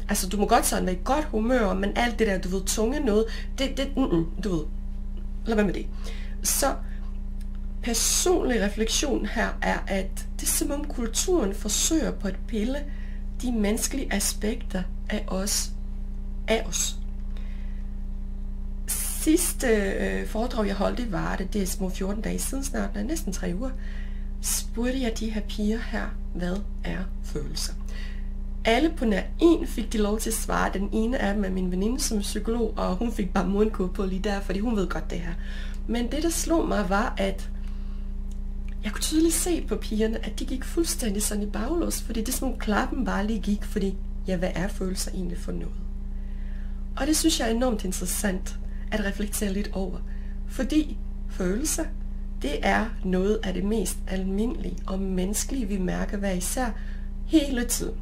Altså du må godt sådan være i godt humør, men alt det der, du ved, tunge noget, du ved, lad være med det. Så personlig refleksion her er, at det er som om kulturen forsøger på at pille de menneskelige aspekter af os. Sidste foredrag jeg holdt, det er små 14 dage siden snart, næsten 3 uger, spurgte jeg de her piger her, hvad er følelser? Alle på nær en fik de lov til at svare. Den ene af dem er min veninde som er psykolog, og hun fik bare mundkurv på lige der, fordi hun ved godt det her. Men det der slog mig var, at jeg kunne tydeligt se på pigerne, at de gik fuldstændig sådan i baglås, fordi det som om klappen bare lige gik, fordi ja, hvad er følelser egentlig for noget? Og det synes jeg er enormt interessant at reflektere lidt over, fordi følelser, det er noget af det mest almindelige og menneskelige, vi mærker hver især hele tiden.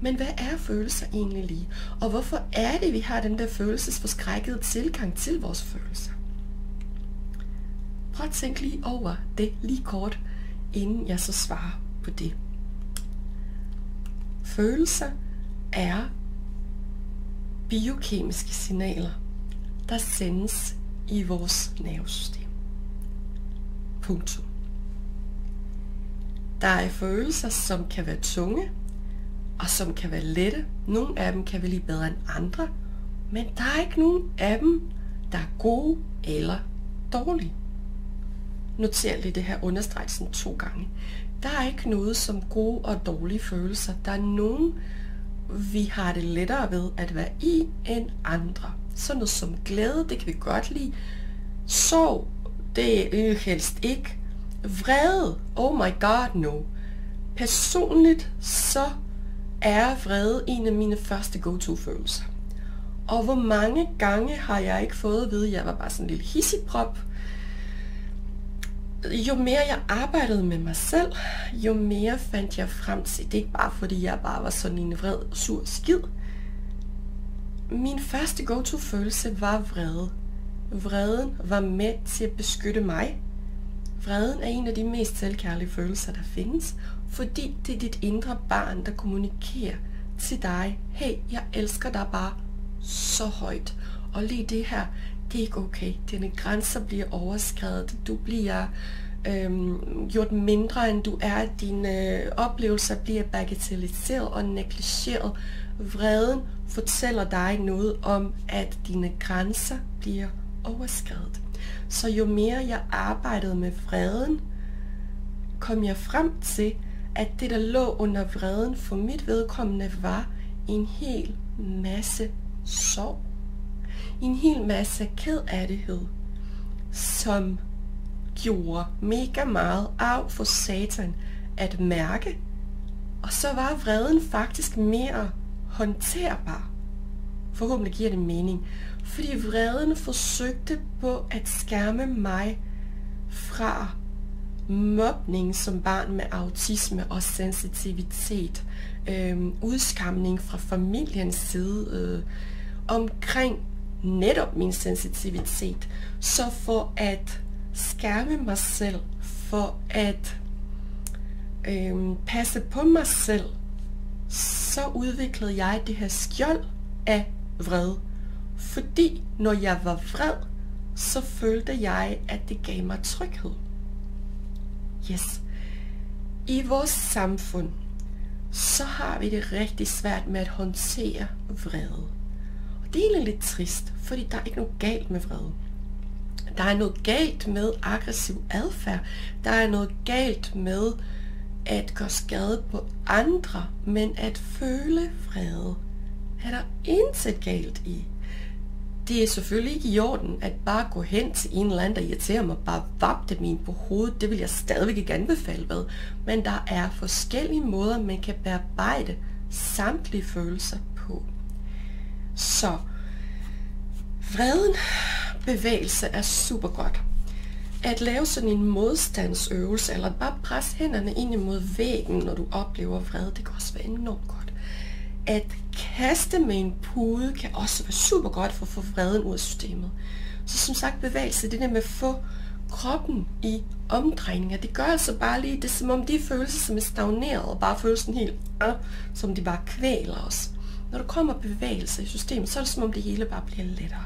Men hvad er følelser egentlig lige? Og hvorfor er det, vi har den der følelsesforskrækkede tilgang til vores følelser? prøv at tænke lige over det lige kort, inden jeg så svarer på det. Følelser er biokemiske signaler, der sendes i vores nervesystem. Punktum. Der er følelser, som kan være tunge, og som kan være lette. Nogle af dem kan vi lide bedre end andre, men der er ikke nogen af dem, der er gode eller dårlige. Noter lige det her understregelsen 2 gange. Der er ikke noget som gode og dårlige følelser. Der er nogen, vi har det lettere ved at være i end andre. Sådan noget som glæde, det kan vi godt lide. Sorg, det er helst ikke. Vrede, oh my god no. Personligt så er vrede en af mine første go-to-følelser. Og hvor mange gange har jeg ikke fået at vide, at jeg var bare sådan en lille hissigprop. Jo mere jeg arbejdede med mig selv, jo mere fandt jeg frem til. Det er ikke bare fordi jeg bare var sådan en vred, sur skid. Min første go-to-følelse var vrede. Vreden var med til at beskytte mig. Vreden er en af de mest selvkærlige følelser, der findes, fordi det er dit indre barn, der kommunikerer til dig. Hey, jeg elsker dig bare så højt. Og lige det her, det er ikke okay. Dine grænser bliver overskredet. Du bliver gjort mindre, end du er. Dine oplevelser bliver bagatelliseret og negligeret. Vreden fortæller dig noget om, at dine grænser bliver overskredet. Så jo mere jeg arbejdede med vreden, kom jeg frem til, at det, der lå under vreden for mit vedkommende, var en hel masse sorg. En hel masse kedattighed, som gjorde mega meget af for satan at mærke. Og så var vreden faktisk mere håndterbar. Forhåbentlig giver det mening. Fordi vreden forsøgte på at skærme mig fra mobning som barn med autisme og sensitivitet. Udskamning fra familiens side omkring netop min sensitivitet. Så for at skærme mig selv, for at passe på mig selv, så udviklede jeg det her skjold af vrede. Fordi når jeg var vred, så følte jeg, at det gav mig tryghed. Yes. I vores samfund, så har vi det rigtig svært med at håndtere vrede. Og det er egentlig lidt trist, fordi der er ikke noget galt med vrede. Der er noget galt med aggressiv adfærd. Der er noget galt med at gøre skade på andre, men at føle vrede er der intet galt i. Det er selvfølgelig ikke i orden at bare gå hen til en eller anden, der irriterer mig, bare vapte min på hovedet. Det vil jeg stadigvæk ikke anbefale ved. Men der er forskellige måder, man kan bearbejde samtlige følelser på. Så vreden bevægelse er super godt. At lave sådan en modstandsøvelse, eller bare presse hænderne ind imod væggen, når du oplever vrede, det kan også være enormt godt. At kaste med en pude kan også være super godt for at få vreden ud af systemet. Så som sagt, bevægelse, det der med at få kroppen i omdrejninger, det gør altså bare lige, det er som om de følelser, som er stagneret, og bare følelsen helt, som de bare kvæler os. Når der kommer bevægelse i systemet, så er det som om det hele bare bliver lettere.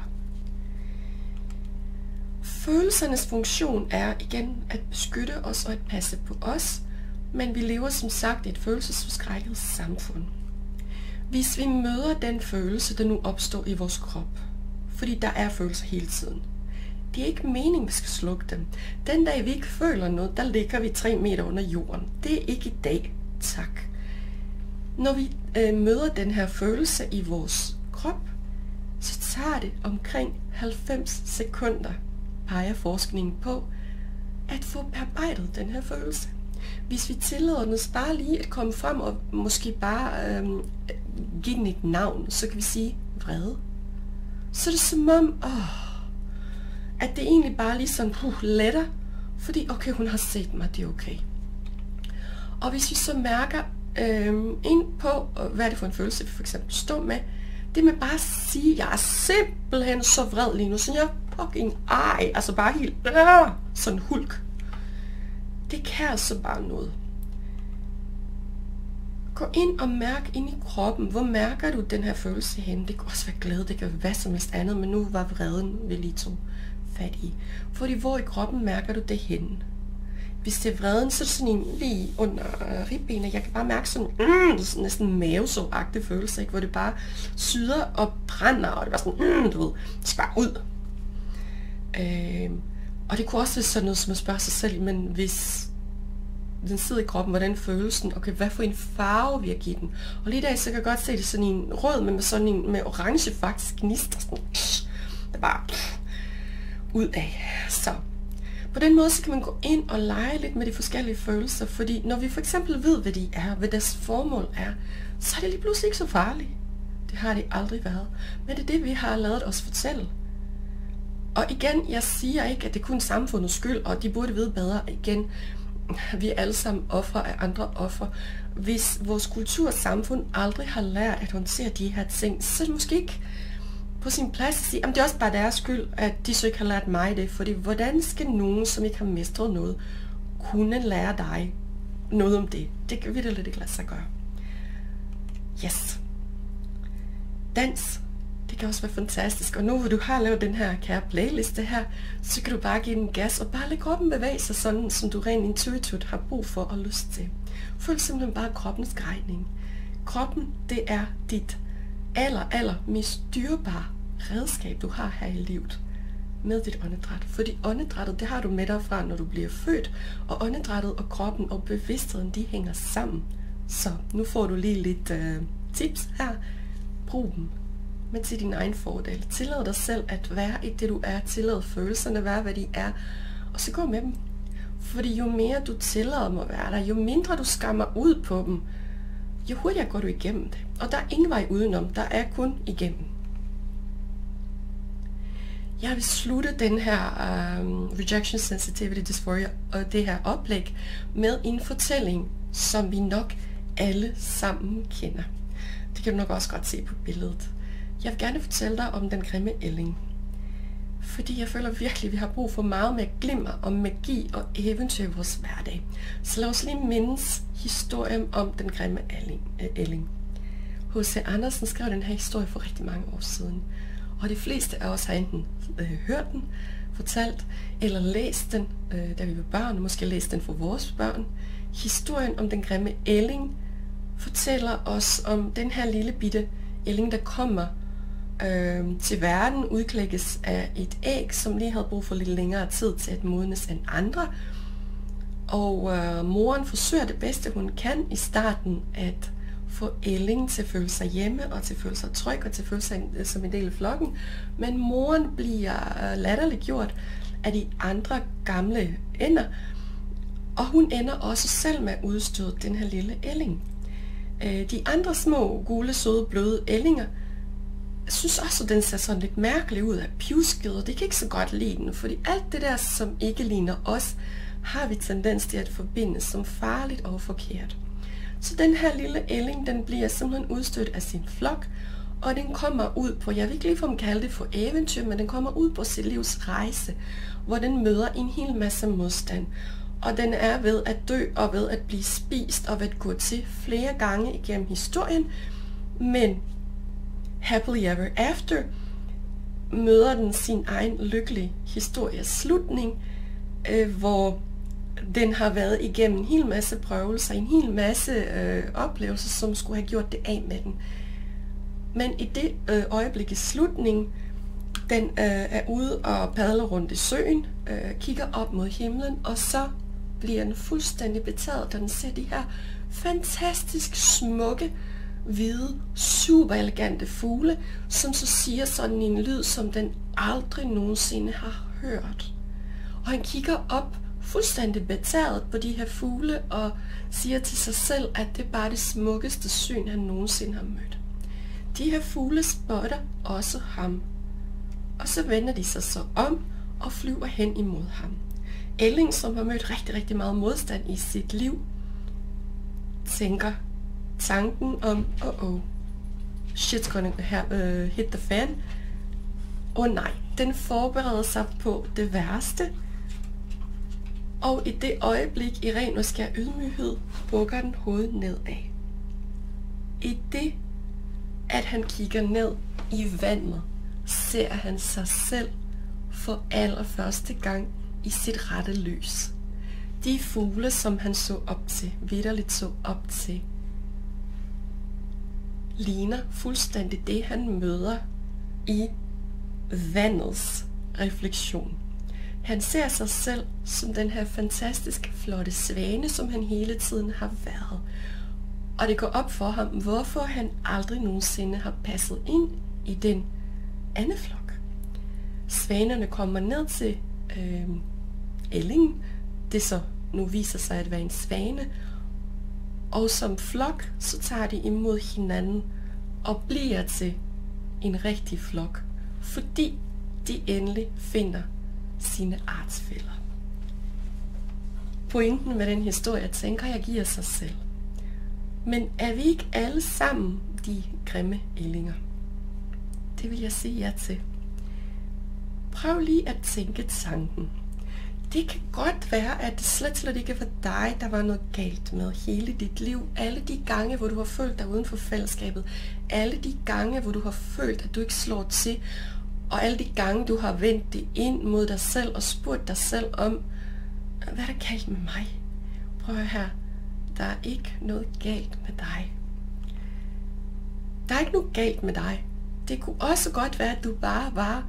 Følelsernes funktion er igen at beskytte os og at passe på os, men vi lever som sagt i et følelsesforskrækket samfund. Hvis vi møder den følelse, der nu opstår i vores krop, fordi der er følelser hele tiden, det er ikke meningen, vi skal slukke dem. Den dag vi ikke føler noget, der ligger vi 3 meter under jorden. Det er ikke i dag, tak. Når vi møder den her følelse i vores krop, så tager det omkring 90 sekunder, peger forskningen på, at få bearbejdet den her følelse. Hvis vi tillader os bare lige at komme frem og måske bare give den et navn, så kan vi sige vrede. Så er det som om, at det egentlig bare lige sådan letter, fordi okay, hun har set mig, det er okay. Og hvis vi så mærker ind på, hvad er det for en følelse, vi for eksempel står med, det med bare at sige, jeg er simpelthen så vred lige nu, så jeg fucking altså bare helt, sådan hulk. Det kan altså bare noget. Gå ind og mærk ind i kroppen. Hvor mærker du den her følelse henne? Det kan også være glæde, det kan være hvad som helst andet, men nu var vreden vi lige tog fat i. Fordi hvor i kroppen mærker du det henne? Hvis det er vreden, så er det sådan en lige under ribbenet. Jeg kan bare mærke sådan, næsten mavesåagtig følelse, ikke? Hvor det bare syder og brænder, og det er bare sådan, du ved, det skal bare ud. Og det kunne også være sådan noget, som at spørge sig selv, men hvis den sidder i kroppen, hvordan føles den? Okay, hvad for en farve vil jeg give den? Og lige i dag, så kan jeg godt se det sådan en rød, men med sådan en med orange faktisk gnister, sådan, det bare ud af. Så på den måde, så kan man gå ind og lege lidt med de forskellige følelser, fordi når vi for eksempel ved, hvad de er, hvad deres formål er, så er det lige pludselig ikke så farligt. Det har det aldrig været. Men det er det, vi har lavet os fortælle. Og igen, jeg siger ikke, at det er kun samfundets skyld, og de burde vide bedre. Igen, vi er alle sammen ofre af andre ofre. Hvis vores kultur og samfund aldrig har lært at håndtere de her ting, så er det måske ikke på sin plads at sige, at det er også bare deres skyld, at de så ikke har lært mig det. Fordi hvordan skal nogen, som ikke har mestret noget, kunne lære dig noget om det? Det kan vi da lidt ikke lade sig gøre. Yes. Dans. Det kan også være fantastisk. Og nu hvor du har lavet den her kære playliste her, så kan du bare give den gas og bare lade kroppen bevæge sig sådan, som du rent intuitivt har brug for og lyst til. Følg simpelthen bare kroppens grejning. Kroppen, det er dit aller mest dyrebare redskab, du har her i livet med dit åndedræt. Fordi åndedrættet, det har du med dig fra, når du bliver født, og åndedrættet og kroppen og bevidstheden, de hænger sammen. Så nu får du lige lidt tips her. Brug dem, men til din egen fordel. Tillad dig selv at være i det, du er. Tillad følelserne være, hvad de er, og så gå med dem. Fordi jo mere du tillader dem at være der, jo mindre du skammer ud på dem, jo hurtigere går du igennem det. Og der er ingen vej udenom, der er kun igennem. Jeg vil slutte den her Rejection Sensitivity Dysphoria og det her oplæg med en fortælling, som vi nok alle sammen kender. Det kan du nok også godt se på billedet. Jeg vil gerne fortælle dig om den grimme ælling. Fordi jeg føler virkelig, at vi har brug for meget mere glimmer og magi og eventyr i vores hverdag. Så lad os lige mindes historien om den grimme ælling. H.C. Andersen skrev den her historie for rigtig mange år siden. Og de fleste af os har enten hørt den, fortalt, eller læst den, da vi var børn, måske læst den for vores børn. Historien om den grimme ælling fortæller os om den her lille bitte ælling, der kommer til verden, udklækkes af et æg, som lige havde brug for lidt længere tid til at modnes end andre. Og moren forsøger det bedste, hun kan i starten at få ællingen til at føle sig hjemme, og til at føle sig tryg, og til at føle sig som en del af flokken. Men moren bliver latterliggjort af de andre gamle ænder, og hun ender også selv med at udstøde den her lille ælling. De andre små, gule, søde, bløde ællinger synes også, at den ser sådan lidt mærkelig ud af pjusket, og det kan ikke så godt lide den, fordi alt det der, som ikke ligner os, har vi tendens til at forbinde som farligt og forkert. Så den her lille ælling, den bliver simpelthen udstødt af sin flok, og den kommer ud på, jeg vil ikke ligefrem kalde det for eventyr, men den kommer ud på sit livs rejse, hvor den møder en hel masse modstand. Og den er ved at dø og ved at blive spist og ved at gå til flere gange igennem historien, men happily ever after møder den sin egen lykkelige histories slutning, hvor den har været igennem en hel masse prøvelser, en hel masse oplevelser, som skulle have gjort det af med den. Men i det øjeblik i slutningen, den er ude og padler rundt i søen, kigger op mod himlen, og så bliver den fuldstændig betaget, da den ser de her fantastisk smukke, hvide, super elegante fugle, som så siger sådan en lyd, som den aldrig nogensinde har hørt. Og han kigger op fuldstændig betaget på de her fugle og siger til sig selv, at det er bare det smukkeste syn, han nogensinde har mødt. De her fugle spotter også ham. Og så vender de sig så om og flyver hen imod ham. Ælling, som har mødt rigtig meget modstand i sit liv, tænker tanken om, shit's gonna hit the fan. Nej, den forbereder sig på det værste, Og i det øjeblik, i ren og skær ydmyghed, bukker den hovedet nedad. I det, at han kigger ned i vandet, ser han sig selv for allerførste gang i sit rette lys. De fugle, som han så op til, vitterligt så op til, ligner fuldstændig det, han møder i vandets refleksion. Han ser sig selv som den her fantastisk flotte svane, som han hele tiden har været. Og det går op for ham, hvorfor han aldrig nogensinde har passet ind i den andeflok. Svanerne kommer ned til ællingen. Det så nu viser sig at være en svane. Og som flok, så tager de imod hinanden og bliver til en rigtig flok. Fordi de endelig finder sine artsfæller. Pointen med den historie, tænker jeg, giver sig selv. Men er vi ikke alle sammen de grimme ællinger? Det vil jeg sige ja til. Prøv lige at tænke tanken. Det kan godt være, at det slet ikke var dig, der var noget galt med hele dit liv. Alle de gange, hvor du har følt dig uden for fællesskabet. Alle de gange, hvor du har følt, at du ikke slår til. Og alle de gange, du har vendt det ind mod dig selv og spurgt dig selv om, hvad er der galt med mig? Prøv her. Der er ikke noget galt med dig. Der er ikke noget galt med dig. Det kunne også godt være, at du bare var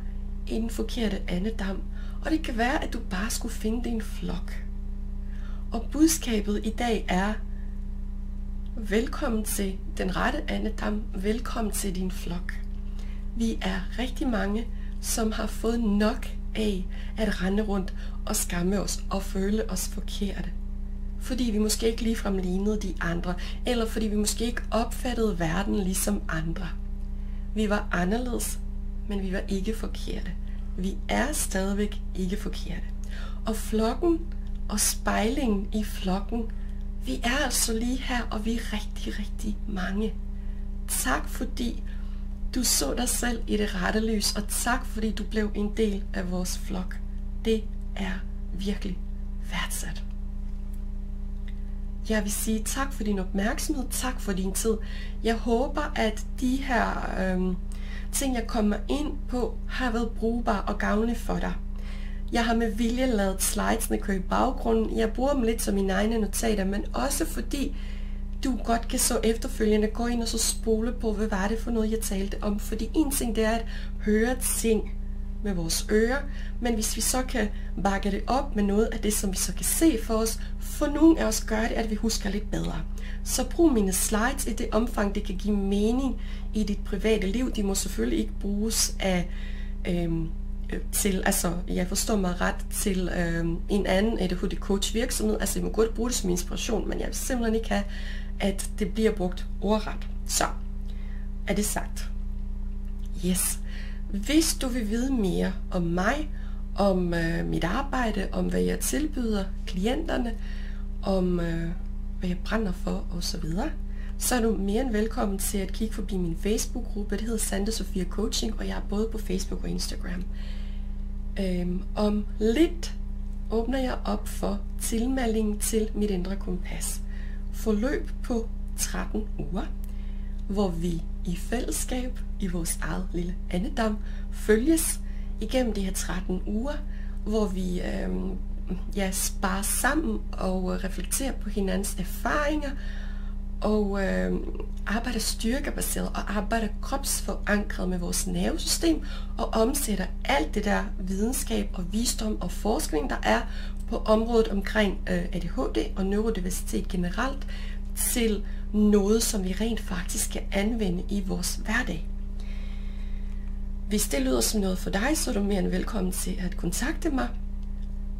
i den forkerte andedam. Og det kan være, at du bare skulle finde din flok. Og budskabet i dag er, velkommen til den rette andedam. Velkommen til din flok. Vi er rigtig mange, som har fået nok af at rende rundt og skamme os og føle os forkerte. Fordi vi måske ikke ligefrem lignede de andre, eller fordi vi måske ikke opfattede verden ligesom andre. Vi var anderledes, men vi var ikke forkerte. Vi er stadigvæk ikke forkerte. Og flokken og spejlingen i flokken, vi er altså lige her, og vi er rigtig, rigtig mange. Tak fordi du så dig selv i det rette lys, og tak fordi du blev en del af vores flok. Det er virkelig værdsat. Jeg vil sige tak for din opmærksomhed, tak for din tid. Jeg håber, at de her ting, jeg kommer ind på, har været brugbare og gavnlige for dig. Jeg har med vilje lavet slidesene køre i baggrunden. Jeg bruger dem lidt som mine egne notater, men også fordi du godt kan så efterfølgende gå ind og så spole på, hvad var det for noget, jeg talte om. Fordi en ting, det er at høre ting med vores ører, men hvis vi så kan bakke det op med noget af det, som vi så kan se for os, for nogle af os gør det, at vi husker lidt bedre. Så brug mine slides i det omfang, det kan give mening i dit private liv. De må selvfølgelig ikke bruges af, til, altså jeg forstår mig ret, til en anden ADHD coach virksomhed. Altså jeg må godt bruge det som inspiration, men jeg vil simpelthen ikke have, at det bliver brugt ordret. Så er det sagt. Yes. Hvis du vil vide mere om mig, om mit arbejde, om hvad jeg tilbyder klienterne, om hvad jeg brænder for osv., så er du mere end velkommen til at kigge forbi min Facebook-gruppe. Det hedder Sande Sofia Coaching, og jeg er både på Facebook og Instagram. Om lidt åbner jeg op for tilmeldingen til mit indre kompas. Forløb på 13 uger, hvor vi i fællesskab i vores eget lille andedam følges igennem de her 13 uger, hvor vi sparer sammen og reflekterer på hinandens erfaringer og arbejder styrkebaseret og arbejder kropsforankret med vores nervesystem og omsætter alt det der videnskab og visdom og forskning, der er på området omkring ADHD og neurodiversitet generelt til noget, som vi rent faktisk kan anvende i vores hverdag. Hvis det lyder som noget for dig, så er du mere end velkommen til at kontakte mig.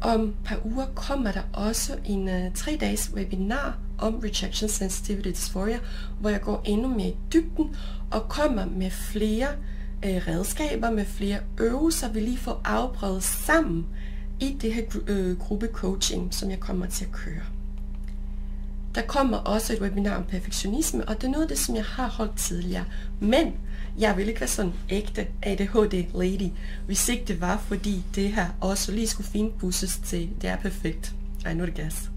Om et par uger kommer der også en 3-dages webinar om Rejection Sensitivity Dysphoria, hvor jeg går endnu mere i dybden og kommer med flere redskaber, med flere øvelser, vi lige får afprøvet sammen i det her gruppecoaching, som jeg kommer til at køre. Der kommer også et webinar om perfektionisme, og det er noget af det, som jeg har holdt tidligere. Men jeg vil ikke være sådan ægte ADHD-lady, hvis ikke det var, fordi det her også lige skulle finpudses til, det er perfekt. Ej, nu er det gas.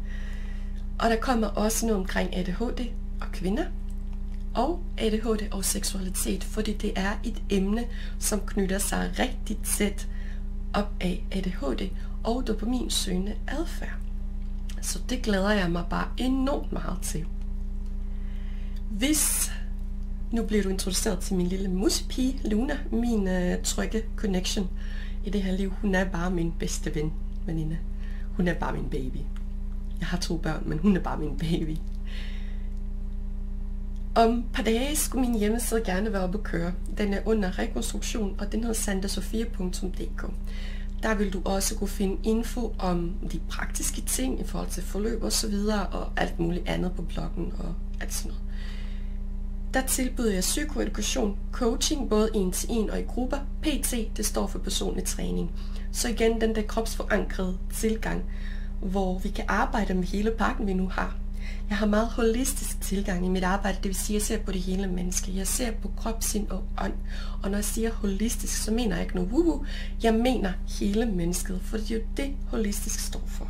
Og der kommer også noget omkring ADHD og kvinder, og ADHD og seksualitet, fordi det er et emne, som knytter sig rigtig tæt op af ADHD og dopaminsøgende adfærd. Så det glæder jeg mig bare enormt meget til. Hvis nu bliver du introduceret til min lille musepige, Luna, min trygge connection i det her liv. Hun er bare min bedste veninde. Hun er bare min baby. Jeg har 2 børn, men hun er bare min baby. Om et par dage skulle min hjemmeside gerne være oppe at køre. Den er under rekonstruktion, og den hedder sandasofia.dk. Der vil du også kunne finde info om de praktiske ting i forhold til forløb og så videre, og alt muligt andet på bloggen og alt sådan noget. Der tilbyder jeg psykoedukation, coaching, både 1-til-1 og i grupper. PT, det står for personlig træning. Så igen den der kropsforankrede tilgang, hvor vi kan arbejde med hele pakken, vi nu har. Jeg har meget holistisk tilgang i mit arbejde, det vil sige, at jeg ser på det hele menneske. Jeg ser på krop, sind og ånd. Og når jeg siger holistisk, så mener jeg ikke noget woohoo. Jeg mener hele mennesket, for det er jo det, holistisk står for.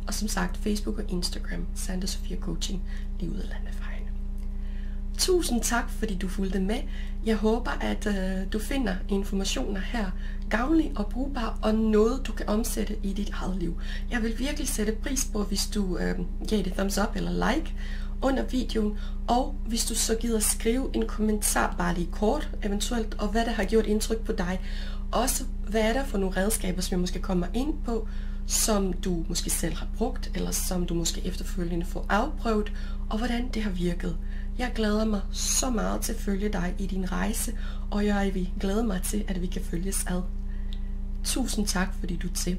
Og som sagt, Facebook og Instagram, Sandra Sofia Coaching, lige ud af landevejene. Tusind tak, fordi du fulgte med. Jeg håber, at du finder informationer her gavnlige og brugbare, og noget, du kan omsætte i dit eget liv. Jeg vil virkelig sætte pris på, hvis du giver det thumbs up eller like under videoen, og hvis du så gider skrive en kommentar, bare lige kort eventuelt, og hvad der har gjort indtryk på dig. Også hvad er der for nogle redskaber, som jeg måske kommer ind på, som du måske selv har brugt, eller som du måske efterfølgende får afprøvet, og hvordan det har virket. Jeg glæder mig så meget til at følge dig i din rejse, og jeg vil glæde mig til, at vi kan følges ad. Tusind tak, fordi du er til.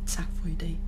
Tak for i dag.